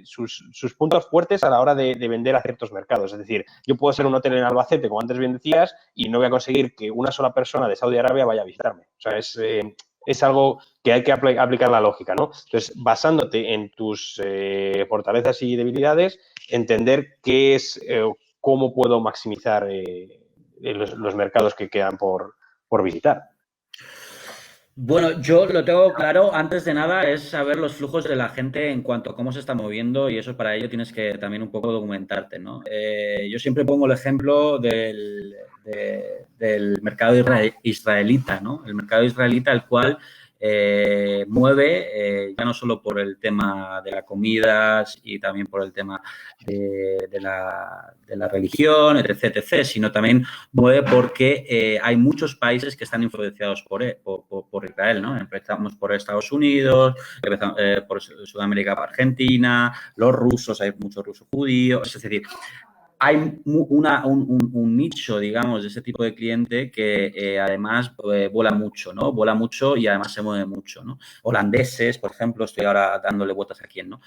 sus puntos fuertes a la hora de vender a ciertos mercados. Es decir, yo puedo ser un hotel en Albacete, como antes bien decías, y no voy a conseguir que una sola persona de Saudi Arabia vaya a visitarme. O sea, es algo que hay que aplicar la lógica, ¿no? Entonces, basándote en tus fortalezas y debilidades, entender qué es, cómo puedo maximizar los mercados que quedan por visitar. Bueno, yo lo tengo claro, antes de nada es saber los flujos de la gente en cuanto a cómo se está moviendo y eso para ello tienes que también un poco documentarte, ¿no? Yo siempre pongo el ejemplo del mercado israelita, ¿no? El mercado israelita, el cual mueve, ya no solo por el tema de la comida y también por el tema de la religión, etc., sino también mueve porque hay muchos países que están influenciados por Israel, ¿no? Empezamos por Estados Unidos, por Sudamérica, por Argentina, los rusos, hay muchos rusos judíos, es decir, hay un nicho, digamos, de ese tipo de cliente que además vuela mucho, ¿no? Vuela mucho y además se mueve mucho, ¿no? Holandeses, por ejemplo, estoy ahora dándole vueltas aquí, ¿no?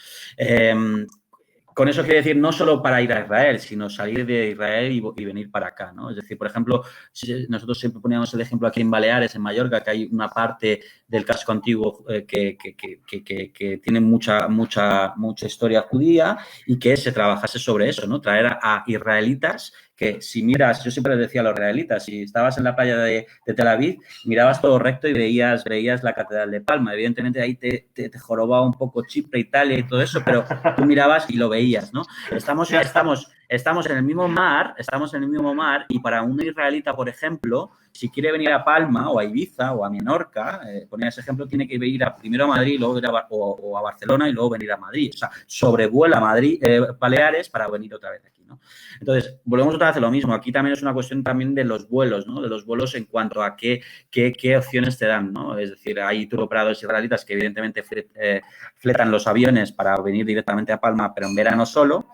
Con eso quiere decir no solo para ir a Israel, sino salir de Israel y venir para acá, ¿no? Es decir, por ejemplo, nosotros siempre poníamos el ejemplo aquí en Baleares, en Mallorca, que hay una parte del casco antiguo que tiene mucha historia judía y que se trabajase sobre eso, ¿no? Traer a israelitas que si miras, yo siempre les decía a los israelitas, si estabas en la playa de Tel Aviv, mirabas todo recto y veías la Catedral de Palma. Evidentemente ahí te jorobaba un poco Chipre, Italia y todo eso, pero tú mirabas y lo veías, ¿no? Estamos en el mismo mar, y para un israelita, por ejemplo, si quiere venir a Palma o a Ibiza o a Menorca, ponía ese ejemplo, tiene que ir primero a Madrid, luego ir o a Barcelona y luego venir a Madrid. O sea, sobrevuela Madrid, Baleares para venir otra vez aquí, ¿no? Entonces, volvemos otra vez a lo mismo. Aquí también es una cuestión también de los vuelos, ¿no? De los vuelos en cuanto a qué opciones te dan, ¿no? Es decir, hay tour operadores israelitas que evidentemente fletan los aviones para venir directamente a Palma, pero en verano solo,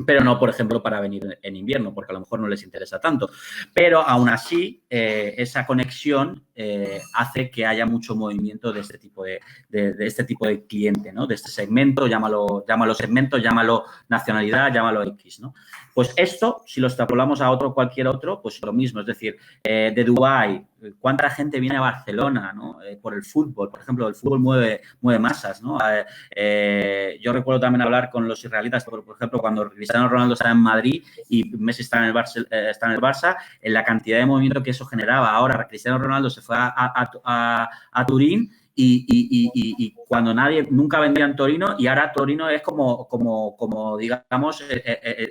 pero no, por ejemplo, para venir en invierno, porque a lo mejor no les interesa tanto. Pero aún así, esa conexión hace que haya mucho movimiento de este tipo de cliente, ¿no? De este segmento, llámalo segmento, llámalo nacionalidad, llámalo X, ¿no? Pues esto, si lo extrapolamos a cualquier otro, pues lo mismo. Es decir, de Dubái, ¿cuánta gente viene a Barcelona, ¿no? Por el fútbol, por ejemplo, el fútbol mueve masas, ¿no? Yo recuerdo también hablar con los israelitas, por ejemplo, cuando Cristiano Ronaldo estaba en Madrid y Messi está en el Barça, en la cantidad de movimiento que eso generaba. Ahora Cristiano Ronaldo se fue a Turín y cuando nunca vendía en Torino y ahora Torino es como digamos,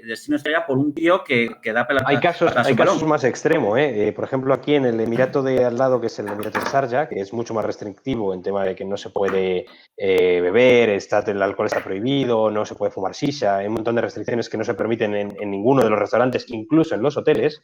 destino estrella por un tío que da pelota. Hay casos más extremos, ¿eh? Por ejemplo, aquí en el Emirato de al lado, que es el Emirato de Sharjah, que es mucho más restrictivo en tema de que no se puede beber, el alcohol está prohibido, no se puede fumar shisha, hay un montón de restricciones que no se permiten en ninguno de los restaurantes, incluso en los hoteles.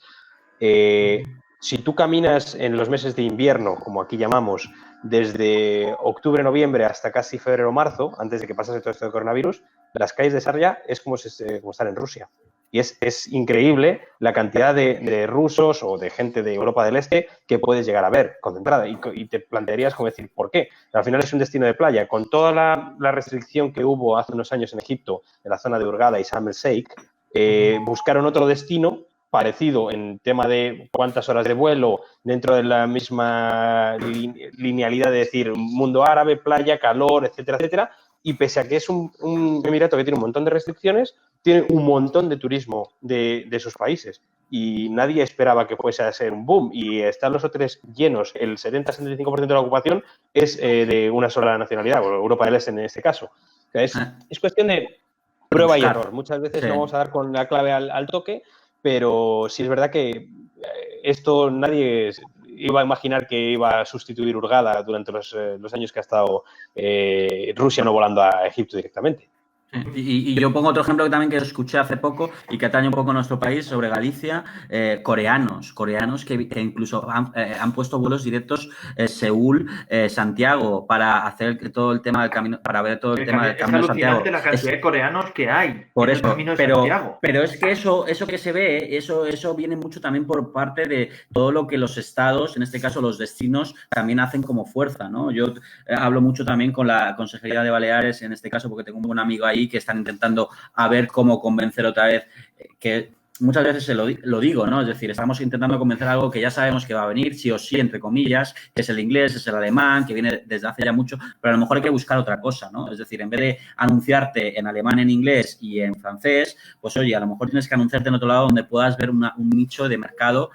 Si tú caminas en los meses de invierno, como aquí llamamos, desde octubre, noviembre hasta casi febrero, marzo, antes de que pasase todo esto de coronavirus, las calles de Sharjah es como estar en Rusia. Y es increíble la cantidad de rusos o de gente de Europa del Este que puedes llegar a ver concentrada. Y te plantearías como decir, ¿por qué? Al final es un destino de playa. Con toda la restricción que hubo hace unos años en Egipto, en la zona de Hurghada y Sharm el Sheikh, buscaron otro destino parecido en tema de cuántas horas de vuelo dentro de la misma linealidad de decir mundo árabe, playa, calor, etcétera, etcétera. Y pese a que es un emirato que tiene un montón de restricciones, tiene un montón de turismo de esos países. Y nadie esperaba que fuese a ser un boom. Y están los hoteles llenos. El 70-75% de la ocupación es de una sola nacionalidad, o Europa del Este en este caso. O sea, es cuestión de prueba y error. Muchas veces no vamos a dar con la clave al toque, pero sí es verdad que esto nadie iba a imaginar que iba a sustituir Hurghada durante los años que ha estado Rusia no volando a Egipto directamente. Y yo pongo otro ejemplo que también que escuché hace poco y que atañe un poco a nuestro país sobre Galicia, coreanos que incluso han puesto vuelos directos Seúl, Santiago para hacer todo el tema del camino, para ver todo el tema del camino de Santiago. Es alucinante la cantidad de coreanos que hay por en eso, el camino de Santiago. Pero es que eso que se ve, eso viene mucho también por parte de todo lo que los estados, en este caso los destinos, también hacen como fuerza, ¿no? Yo hablo mucho también con la Consejería de Baleares, en este caso, porque tengo un buen amigo ahí que están intentando a ver cómo convencer otra vez, que muchas veces lo digo, ¿no? Es decir, estamos intentando convencer algo que ya sabemos que va a venir, sí o sí, entre comillas, que es el inglés, es el alemán, que viene desde hace ya mucho, pero a lo mejor hay que buscar otra cosa, ¿no? Es decir, en vez de anunciarte en alemán, en inglés y en francés, pues oye, a lo mejor tienes que anunciarte en otro lado donde puedas ver un nicho de mercado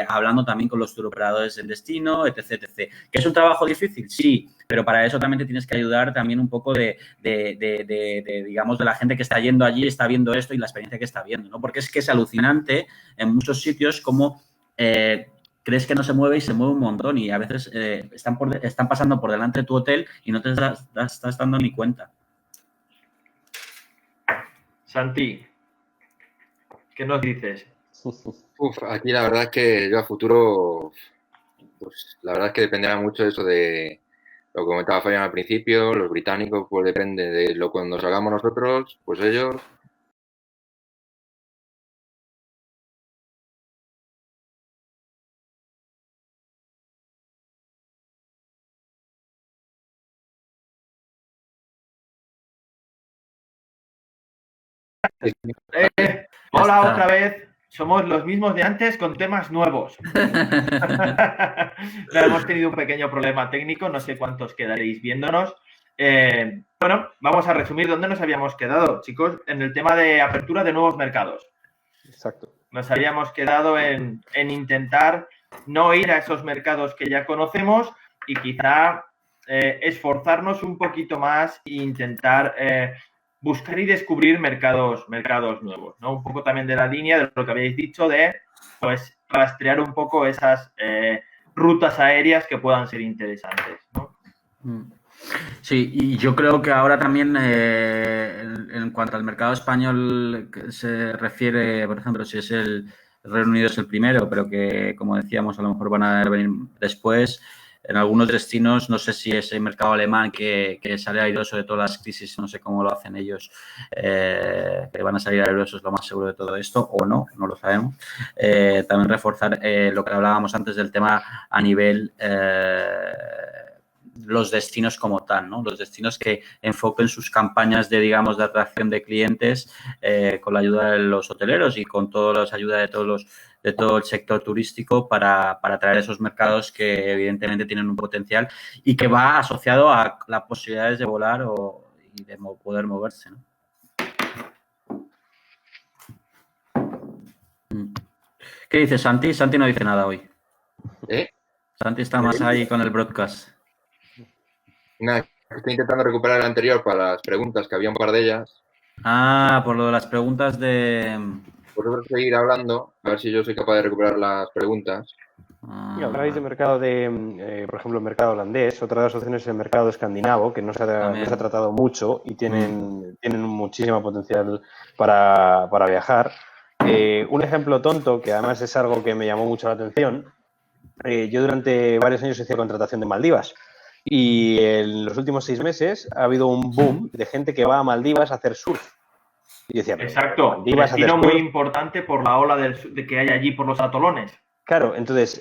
hablando también con los turoperadores del destino, etc, etc. ¿Que es un trabajo difícil? Sí, pero para eso también te tienes que ayudar también un poco digamos, de la gente que está yendo allí, está viendo esto y la experiencia que está viendo, ¿no? Porque es que es alucinante en muchos sitios como crees que no se mueve y se mueve un montón y a veces están pasando por delante de tu hotel y no te estás dando ni cuenta. Santi, ¿qué nos dices? Aquí la verdad es que yo a futuro, pues la verdad es que dependerá mucho de eso de lo que comentaba Fabián al principio, los británicos, pues depende de lo cuando salgamos nosotros, pues ellos. Hola otra vez. Somos los mismos de antes con temas nuevos. Hemos tenido un pequeño problema técnico, no sé cuántos quedaréis viéndonos. Bueno, vamos a resumir dónde nos habíamos quedado, chicos, en el tema de apertura de nuevos mercados. Exacto. Nos habíamos quedado en intentar no ir a esos mercados que ya conocemos y quizá esforzarnos un poquito más e intentar buscar y descubrir mercados nuevos, ¿no? Un poco también de la línea de lo que habéis dicho de, pues, rastrear un poco esas rutas aéreas que puedan ser interesantes, ¿no? Sí, y yo creo que ahora también en cuanto al mercado español se refiere, por ejemplo, si es el Reino Unido es el primero, pero que, como decíamos, a lo mejor van a venir después. En algunos destinos, no sé si ese mercado alemán que sale airoso de todas las crisis, no sé cómo lo hacen ellos, que van a salir airosos lo más seguro de todo esto, o no lo sabemos. También reforzar lo que hablábamos antes del tema a nivel los destinos como tal, ¿no? Los destinos que enfoquen sus campañas de, digamos, de atracción de clientes con la ayuda de los hoteleros y con todas las ayudas de todo el sector turístico para atraer esos mercados que evidentemente tienen un potencial y que va asociado a las posibilidades de volar y de poder moverse, ¿no? ¿Qué dices, Santi? Santi no dice nada hoy. Santi está más ahí con el broadcast. Nada, estoy intentando recuperar el anterior para las preguntas, que había un par de ellas. Ah, por lo de las preguntas de... Vosotros seguir hablando, a ver si yo soy capaz de recuperar las preguntas. Y habláis de mercado por ejemplo, el mercado holandés. Otra de las opciones es el mercado escandinavo, que no se ha tratado mucho y tienen muchísimo potencial para viajar. Un ejemplo tonto, que además es algo que me llamó mucho la atención. Yo durante varios años hice contratación de Maldivas. Y en los últimos 6 meses ha habido un boom de gente que va a Maldivas a hacer surf. Y decía, pero, Exacto, Maldivas, hacer destino muy surf. importante por la ola de que hay allí por los atolones. Claro, entonces,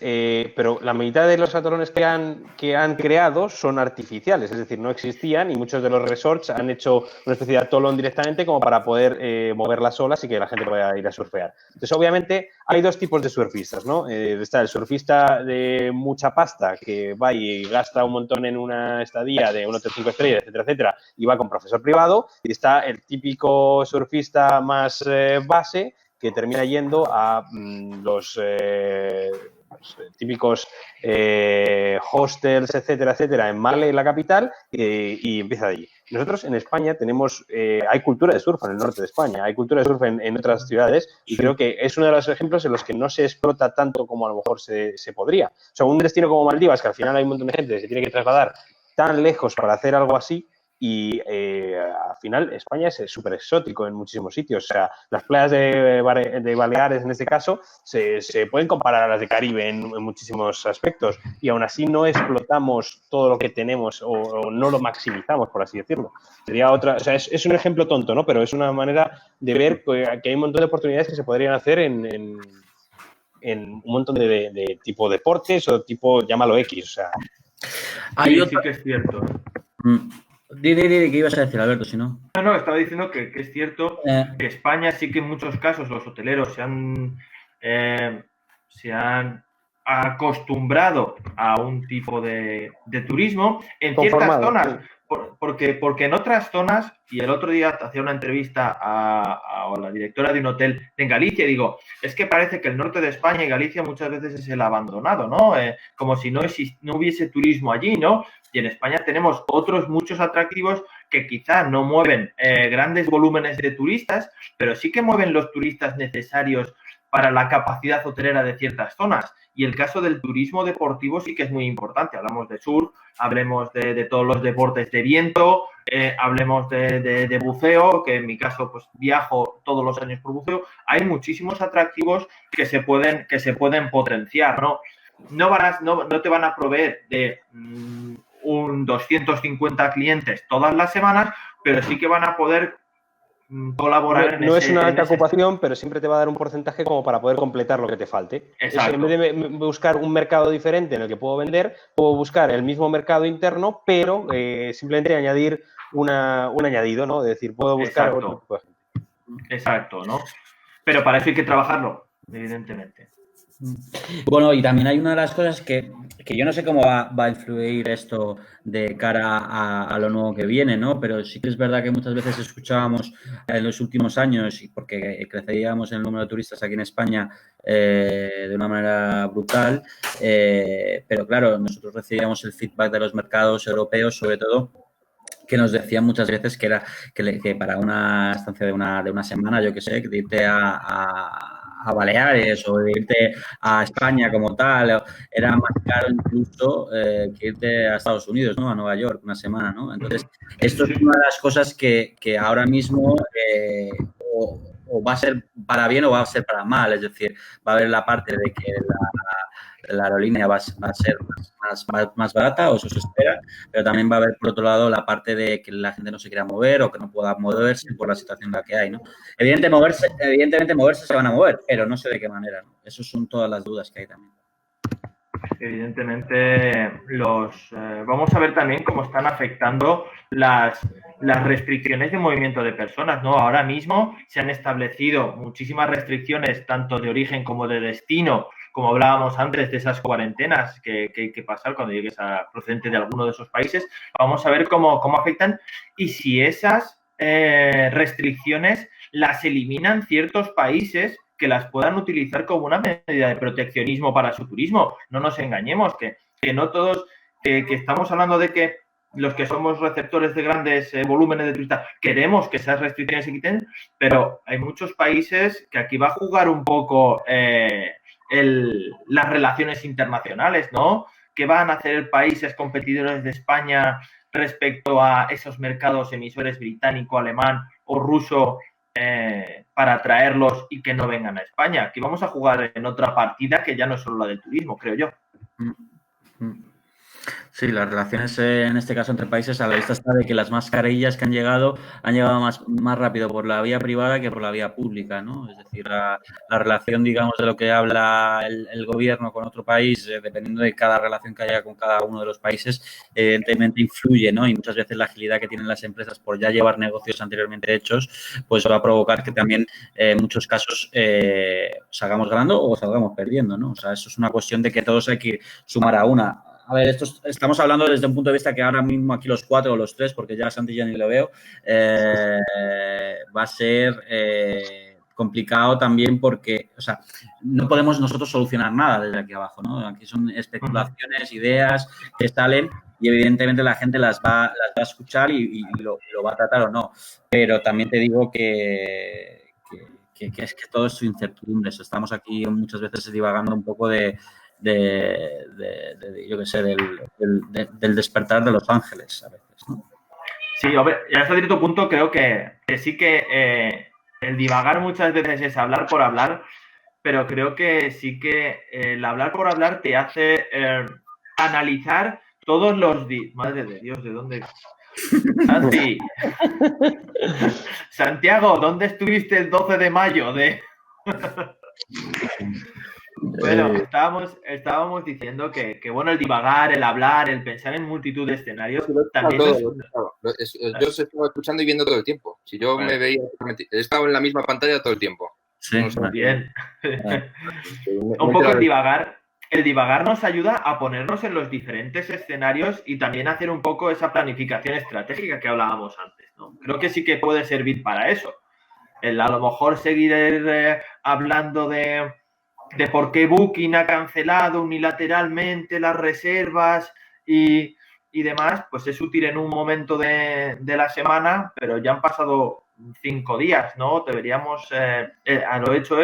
pero la mitad de los atolones que han creado son artificiales, es decir, no existían y muchos de los resorts han hecho una especie de atolón directamente como para poder mover las olas y que la gente pueda ir a surfear. Entonces, obviamente, hay dos tipos de surfistas, ¿no? Está el surfista de mucha pasta que va y gasta un montón en una estadía de un hotel 5 estrellas, etcétera, etcétera, y va con profesor privado, y está el típico surfista más base que termina yendo a los típicos hostels, etcétera, etcétera, en Male, la capital, y empieza de allí. Nosotros en España tenemos, hay cultura de surf en el norte de España, hay cultura de surf en otras ciudades, y creo que es uno de los ejemplos en los que no se explota tanto como a lo mejor se podría. O sea, un destino como Maldivas, que al final hay un montón de gente que se tiene que trasladar tan lejos para hacer algo así, y al final España es súper exótico en muchísimos sitios. O sea, las playas de Baleares, en este caso, se pueden comparar a las de Caribe en muchísimos aspectos y aún así no explotamos todo lo que tenemos o no lo maximizamos, por así decirlo. Sería otra, o sea, es un ejemplo tonto, ¿no? Pero es una manera de ver que hay un montón de oportunidades que se podrían hacer en un montón de tipo deportes o tipo, llámalo X. O sea, Sí, sí que es cierto. ¿Qué ibas a decir, Alberto? Si no. No, estaba diciendo que es cierto que España sí que en muchos casos los hoteleros se han acostumbrado a un tipo de turismo en ciertas zonas, porque en otras zonas, y el otro día hacía una entrevista a la directora de un hotel en Galicia y digo, es que parece que el norte de España y Galicia muchas veces es el abandonado, ¿no? Como si no hubiese turismo allí, ¿no? Y en España tenemos otros muchos atractivos que quizá no mueven grandes volúmenes de turistas, pero sí que mueven los turistas necesarios para la capacidad hotelera de ciertas zonas. Y el caso del turismo deportivo sí que es muy importante. Hablamos de surf, hablemos de todos los deportes de viento, hablemos de buceo, que en mi caso pues viajo todos los años por buceo. Hay muchísimos atractivos que se pueden potenciar, ¿no? No te van a proveer de un 250 clientes todas las semanas, pero sí que van a poder colaborar no es una alta ocupación, pero siempre te va a dar un porcentaje como para poder completar lo que te falte. Exacto. En vez de buscar un mercado diferente en el que puedo vender, puedo buscar el mismo mercado interno, pero simplemente añadir un añadido, ¿no? Es decir, puedo buscar otro tipo de gente. Exacto, ¿no? Pero para eso hay que trabajarlo, evidentemente. Bueno, y también hay una de las cosas que yo no sé cómo va a influir esto de cara a lo nuevo que viene, ¿no? Pero sí que es verdad que muchas veces escuchábamos en los últimos años, y porque crecíamos en el número de turistas aquí en España de una manera brutal, pero claro, nosotros recibíamos el feedback de los mercados europeos, sobre todo, que nos decían muchas veces que era que para una estancia de una semana, yo qué sé, que irte a Baleares o irte a España como tal, era más caro incluso que irte a Estados Unidos, ¿no? A Nueva York, una semana, ¿no? Entonces, esto es una de las cosas que ahora mismo o va a ser para bien o va a ser para mal, es decir, va a haber la parte de que la aerolínea va a ser más barata, o eso se espera, pero también va a haber, por otro lado, la parte de que la gente no se quiera mover o que no pueda moverse por la situación en la que hay, ¿no? Evidentemente moverse se van a mover, pero no sé de qué manera, ¿no? Esas son todas las dudas que hay también. Evidentemente, vamos a ver también cómo están afectando las restricciones de movimiento de personas, ¿no? Ahora mismo se han establecido muchísimas restricciones, tanto de origen como de destino, como hablábamos antes de esas cuarentenas que hay que pasar cuando llegues procedente de alguno de esos países. Vamos a ver cómo afectan y si esas restricciones las eliminan ciertos países que las puedan utilizar como una medida de proteccionismo para su turismo. No nos engañemos, que no todos, que estamos hablando de que los que somos receptores de grandes volúmenes de turistas queremos que esas restricciones se quiten, pero hay muchos países que aquí va a jugar un poco las relaciones internacionales, ¿no? ¿Qué van a hacer países competidores de España respecto a esos mercados emisores británico, alemán o ruso para traerlos y que no vengan a España? Aquí vamos a jugar en otra partida que ya no es solo la del turismo, creo yo. Sí, las relaciones en este caso entre países, a la vista está de que las mascarillas que han llegado más rápido por la vía privada que por la vía pública, ¿no? Es decir, la relación, digamos, de lo que habla el gobierno con otro país, dependiendo de cada relación que haya con cada uno de los países, evidentemente influye, ¿no? Y muchas veces la agilidad que tienen las empresas por ya llevar negocios anteriormente hechos, pues va a provocar que también en muchos casos salgamos ganando o salgamos perdiendo, ¿no? O sea, eso es una cuestión de que todos hay que sumar a una. A ver, estamos hablando desde un punto de vista que ahora mismo aquí los 4 o los 3, porque ya Santi ya ni lo veo, va a ser complicado también porque, o sea, no podemos nosotros solucionar nada desde aquí abajo, ¿no? Aquí son especulaciones, ideas que salen y evidentemente la gente las va a escuchar y lo va a tratar o no. Pero también te digo que es que todo es incertidumbre. Estamos aquí muchas veces divagando un poco yo qué sé, del despertar de los ángeles a veces, ¿no? Sí, hombre, y hasta cierto punto creo que sí que el divagar muchas veces es hablar por hablar, pero creo que sí que el hablar por hablar te hace analizar todos los días. Madre de Dios, ¿de dónde? Santi. Santiago, ¿dónde estuviste el 12 de mayo? Bueno, estábamos diciendo que, bueno, el divagar, el hablar, el pensar en multitud de escenarios también yo os estaba escuchando y viendo todo el tiempo. Si yo me veía, he estado en la misma pantalla todo el tiempo. Sí, no sé, bien. Un poco el divagar nos ayuda a ponernos en los diferentes escenarios y también hacer un poco esa planificación estratégica que hablábamos antes, ¿no? Creo que sí que puede servir para eso. A lo mejor seguir hablando de por qué Booking ha cancelado unilateralmente las reservas y demás, pues es útil en un momento de la semana, pero ya han pasado 5 días, ¿no? Deberíamos, a lo hecho,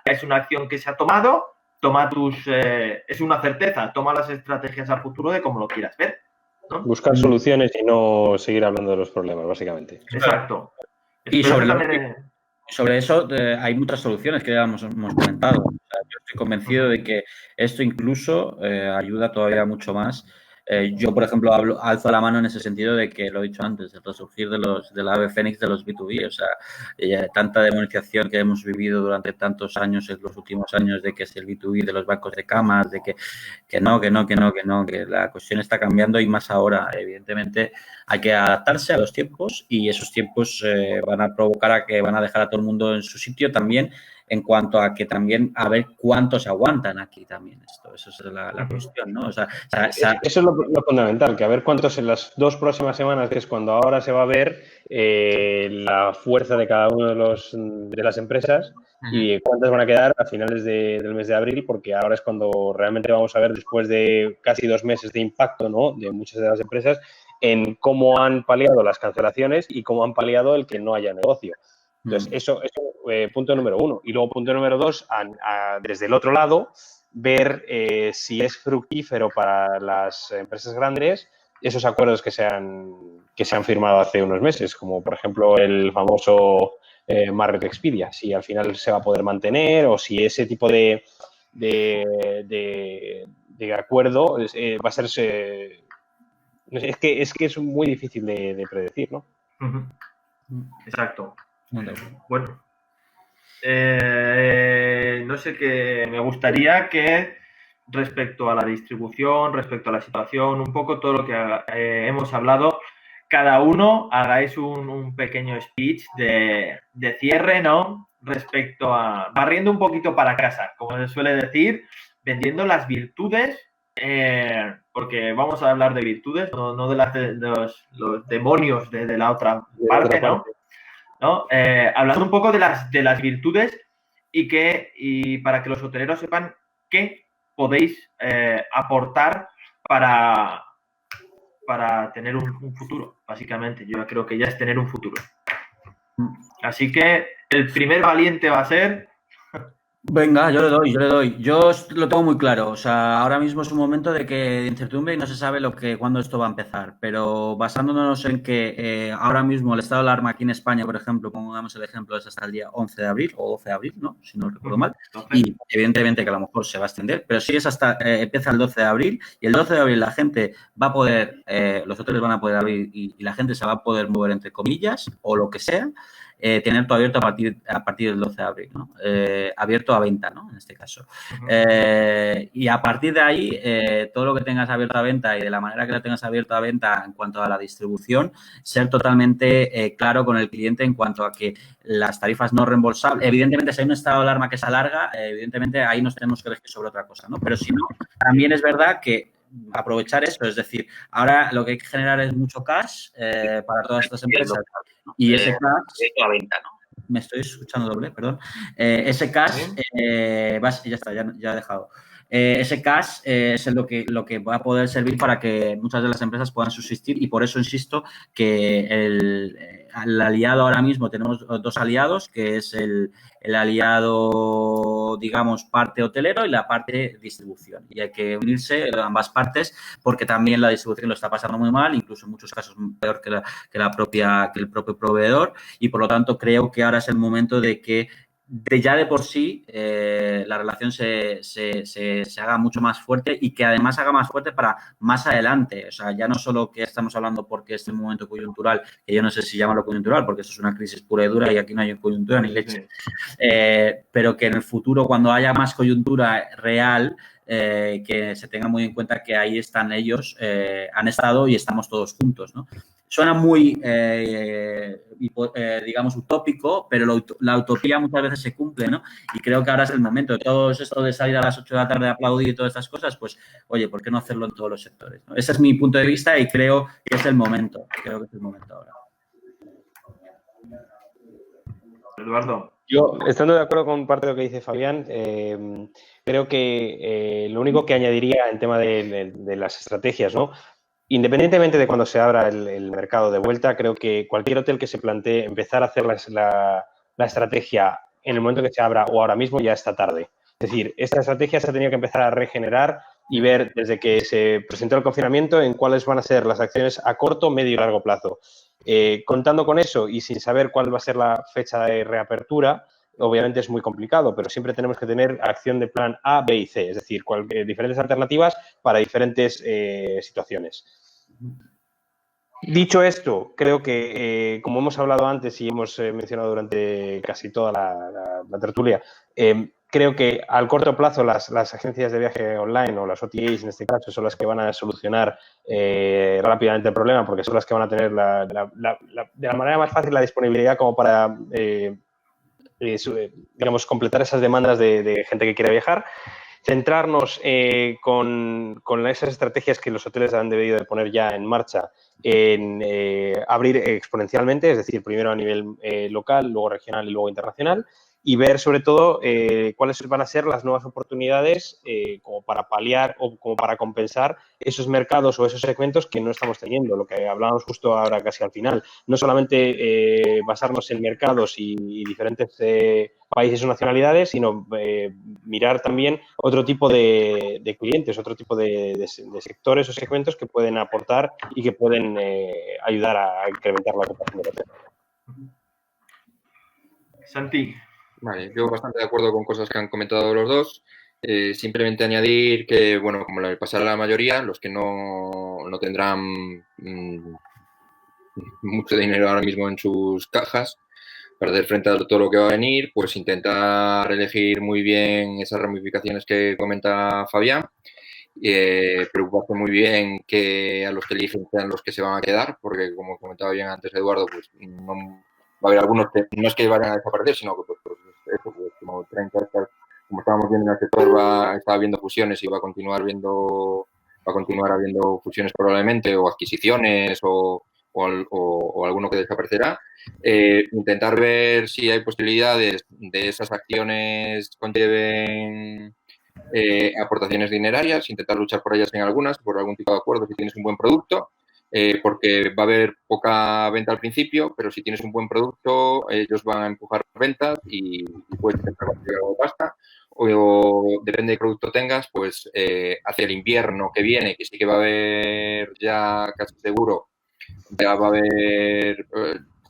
es una acción que se ha tomado, es una certeza, toma las estrategias a futuro de cómo lo quieras ver, ¿no? Buscar soluciones y no seguir hablando de los problemas, básicamente. Exacto. Y sobre eso hay muchas soluciones que ya hemos comentado. O sea, yo estoy convencido de que esto incluso ayuda todavía mucho más. Yo, por ejemplo, alzo la mano en ese sentido de que, lo he dicho antes, el resurgir del ave fénix de los B2B. O sea, tanta demonización que hemos vivido durante tantos años, en los últimos años, de que es el B2B de los bancos de camas, de que la cuestión está cambiando y más ahora, evidentemente, hay que adaptarse a los tiempos y esos tiempos van a provocar a que van a dejar a todo el mundo en su sitio también, en cuanto a que también a ver cuántos aguantan aquí también esto. Eso es la cuestión, ¿no? Eso es lo fundamental, que a ver cuántos en las 2 próximas semanas, que es cuando ahora se va a ver la fuerza de cada uno de las empresas y cuántas van a quedar a finales del mes de abril, porque ahora es cuando realmente vamos a ver, después de casi 2 meses de impacto, ¿no?, de muchas de las empresas, en cómo han paliado las cancelaciones y cómo han paliado el que no haya negocio. Entonces, eso punto número 1. Y luego, punto número 2, desde el otro lado, ver si es fructífero para las empresas grandes esos acuerdos que se han firmado hace unos meses, como por ejemplo el famoso Marriott Expedia, si al final se va a poder mantener o si ese tipo de acuerdo va a ser... Es que es muy difícil de predecir, ¿no? Exacto. Bueno, no sé qué me gustaría que respecto a la distribución, respecto a la situación, un poco todo lo que hemos hablado, cada uno hagáis un pequeño speech de cierre, ¿no? Respecto a barriendo un poquito para casa, como se suele decir, vendiendo las virtudes, porque vamos a hablar de virtudes, no de los demonios de la otra parte, ¿no? ¿No? Hablando un poco de las virtudes y para que los hoteleros sepan qué podéis aportar para tener un futuro, básicamente. Yo creo que ya es tener un futuro. Así que el primer valiente va a ser... Venga, yo le doy. Yo lo tengo muy claro. O sea, ahora mismo es un momento de incertidumbre y no se sabe cuándo esto va a empezar. Pero basándonos en que ahora mismo el estado de alarma aquí en España, por ejemplo, pongamos el ejemplo, es hasta el día 11 de abril o 12 de abril, ¿no? Si no recuerdo mal. Y evidentemente que a lo mejor se va a extender, pero sí es hasta, empieza el 12 de abril y el 12 de abril la gente va a poder, los hoteles van a poder abrir y la gente se va a poder mover entre comillas o lo que sea. Tener todo abierto a partir del 12 de abril, ¿no? Abierto a venta, ¿no? En este caso. Y a partir de ahí, todo lo que tengas abierto a venta y de la manera que lo tengas abierto a venta en cuanto a la distribución, ser totalmente claro con el cliente en cuanto a que las tarifas no reembolsables, evidentemente si hay un estado de alarma que se alarga, evidentemente ahí nos tenemos que elegir sobre otra cosa, ¿no? Pero si no, también es verdad que aprovechar eso, es decir, ahora lo que hay que generar es mucho cash para todas estas empresas y ese cash a venta, ¿no? Me estoy escuchando doble, perdón. Ese cash, ya está, ya he dejado. Ese cash es lo que va a poder servir para que muchas de las empresas puedan subsistir y por eso insisto que el aliado ahora mismo tenemos dos aliados, que es el aliado, digamos, parte hotelero y la parte distribución. Y hay que unirse ambas partes porque también la distribución lo está pasando muy mal, incluso en muchos casos peor que el propio proveedor y por lo tanto creo que ahora es el momento de que ya de por sí la relación se haga mucho más fuerte y que además haga más fuerte para más adelante. O sea, ya no solo que estamos hablando porque es un momento coyuntural, que yo no sé si llamarlo coyuntural porque eso es una crisis pura y dura y aquí no hay coyuntura ni leche, pero que en el futuro cuando haya más coyuntura real que se tenga muy en cuenta que ahí están ellos, han estado y estamos todos juntos, ¿no? Suena muy, digamos, utópico, pero la utopía muchas veces se cumple, ¿no? Y creo que ahora es el momento. Todo esto de salir a las 8 de la tarde a aplaudir y todas estas cosas, pues, oye, ¿por qué no hacerlo en todos los sectores? ¿No? Ese es mi punto de vista y creo que es el momento. Creo que es el momento ahora. Eduardo. Yo, estando de acuerdo con parte de lo que dice Fabián, creo que lo único que añadiría en tema de las estrategias, ¿no? Independientemente de cuando se abra el mercado de vuelta, creo que cualquier hotel que se plantee empezar a hacer la estrategia en el momento que se abra o ahora mismo ya está tarde. Es decir, esta estrategia se ha tenido que empezar a regenerar y ver desde que se presentó el confinamiento en cuáles van a ser las acciones a corto, medio y largo plazo. Contando con eso y sin saber cuál va a ser la fecha de reapertura, obviamente es muy complicado, pero siempre tenemos que tener acción de plan A, B y C, es decir, diferentes alternativas para diferentes situaciones. Dicho esto, creo que, como hemos hablado antes y hemos mencionado durante casi toda la tertulia, creo que al corto plazo las agencias de viaje online o las OTAs en este caso son las que van a solucionar rápidamente el problema porque son las que van a tener de la manera más fácil la disponibilidad como para, digamos, completar esas demandas de gente que quiere viajar. Centrarnos con esas estrategias que los hoteles han debido de poner ya en marcha en abrir exponencialmente, es decir, primero a nivel local, luego regional y luego internacional, y ver sobre todo cuáles van a ser las nuevas oportunidades como para paliar o como para compensar esos mercados o esos segmentos que no estamos teniendo, lo que hablábamos justo ahora casi al final. No solamente basarnos en mercados y diferentes países o nacionalidades, sino mirar también otro tipo de clientes, otro tipo de sectores o segmentos que pueden aportar y que pueden ayudar a incrementar la ocupación del hotel. Santi. Vale, yo bastante de acuerdo con cosas que han comentado los dos. Simplemente añadir que, bueno, como le pasará a la mayoría, los que no tendrán mucho dinero ahora mismo en sus cajas para hacer frente a todo lo que va a venir, pues intentar elegir muy bien esas ramificaciones que comenta Fabián. Preocuparse muy bien que a los que eligen sean los que se van a quedar, porque como comentaba bien antes Eduardo, pues no va a haber algunos que no es que vayan a desaparecer, sino que pues eso, pues, como 30 hectáreas, como estábamos viendo en el sector, está habiendo fusiones y va a continuar habiendo fusiones probablemente, o adquisiciones, o alguno que desaparecerá. Intentar ver si hay posibilidades de esas acciones conlleven aportaciones dinerarias, intentar luchar por ellas en algunas, por algún tipo de acuerdo si tienes un buen producto. porque va a haber poca venta al principio, pero si tienes un buen producto, ellos van a empujar ventas y puedes intentar conseguir algo de pasta. O depende de qué producto tengas, pues hacia el invierno que viene, que sí que va a haber ya casi seguro, ya va a haber,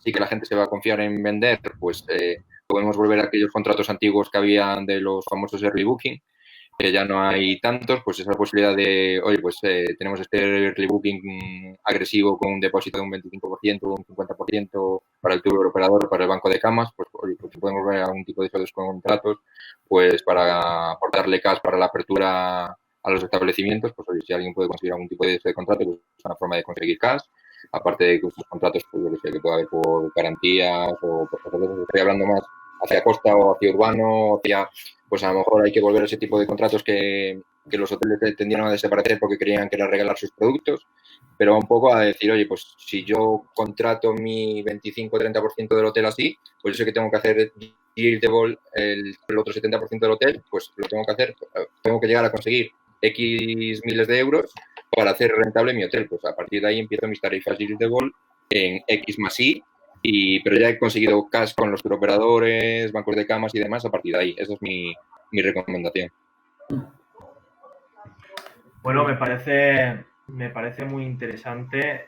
sí que la gente se va a confiar en vender, pues podemos volver a aquellos contratos antiguos que habían de los famosos early booking, que ya no hay tantos, pues esa posibilidad de, oye, pues tenemos este early booking agresivo con un depósito de un 25%, un 50% para el tour operador, para el banco de camas, pues oye, pues podemos ver algún tipo de esos contratos, pues para aportarle cash para la apertura a los establecimientos, pues oye, si alguien puede conseguir algún tipo de contrato, pues es una forma de conseguir cash. Aparte de que estos contratos, pues yo que sé, que puede haber por garantías o por cosas de esas. Estoy hablando más hacia costa o hacia urbano, hacia, pues a lo mejor hay que volver a ese tipo de contratos que los hoteles tendieron a desaparecer porque creían que era regalar sus productos, pero un poco a decir, oye, pues si yo contrato mi 25-30% del hotel así, pues yo sé que tengo que hacer yield de ball el otro 70% del hotel, pues lo tengo que hacer, tengo que llegar a conseguir X miles de euros para hacer rentable mi hotel. Pues a partir de ahí empiezo mis tarifas yield de ball en X más Y, pero ya he conseguido cash con los turoperadores, bancos de camas y demás a partir de ahí. Esa es mi recomendación. Bueno, me parece muy interesante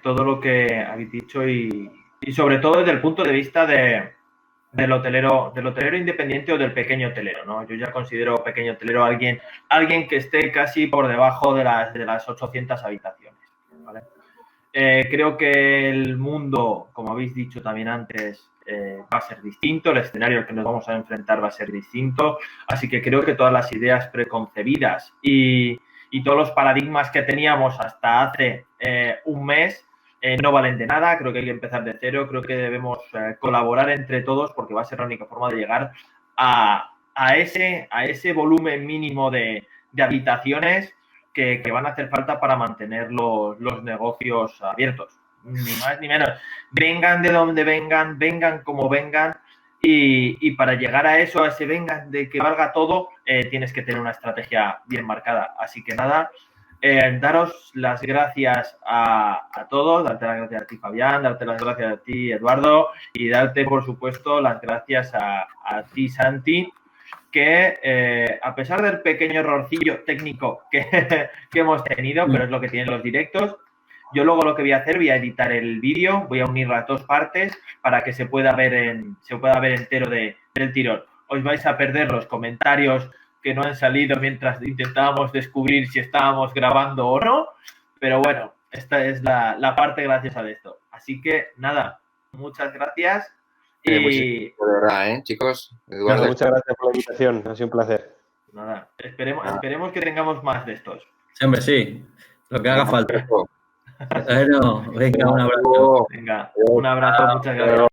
todo lo que habéis dicho y sobre todo desde el punto de vista del hotelero independiente o del pequeño hotelero, ¿no? Yo ya considero pequeño hotelero alguien que esté casi por debajo de las 800 habitaciones, ¿vale? Creo que el mundo, como habéis dicho también antes, va a ser distinto, el escenario al que nos vamos a enfrentar va a ser distinto, así que creo que todas las ideas preconcebidas y todos los paradigmas que teníamos hasta hace un mes no valen de nada. Creo que hay que empezar de cero, creo que debemos colaborar entre todos porque va a ser la única forma de llegar a ese volumen mínimo de habitaciones que van a hacer falta para mantener los negocios abiertos, ni más ni menos. Vengan de donde vengan, vengan como vengan, y para llegar a eso, a ese vengan de que valga todo, tienes que tener una estrategia bien marcada. Así que nada, daros las gracias a todos, darte las gracias a ti, Fabián, darte las gracias a ti, Eduardo, y darte, por supuesto, las gracias a ti, Santi, que a pesar del pequeño errorcillo técnico que hemos tenido, pero es lo que tienen los directos, yo luego lo que voy a hacer, voy a editar el vídeo, voy a unir las dos partes para que se pueda ver entero del tirón. Os vais a perder los comentarios que no han salido mientras intentábamos descubrir si estábamos grabando o no, pero bueno, esta es la parte graciosa de esto. Así que nada, muchas gracias. De verdad, chicos. Eduardo, muchas gracias por la invitación, ha sido un placer. Nada, esperemos que tengamos más de estos. Siempre sí, lo que haga falta. Bueno, venga, un abrazo. Venga, un abrazo, muchas gracias.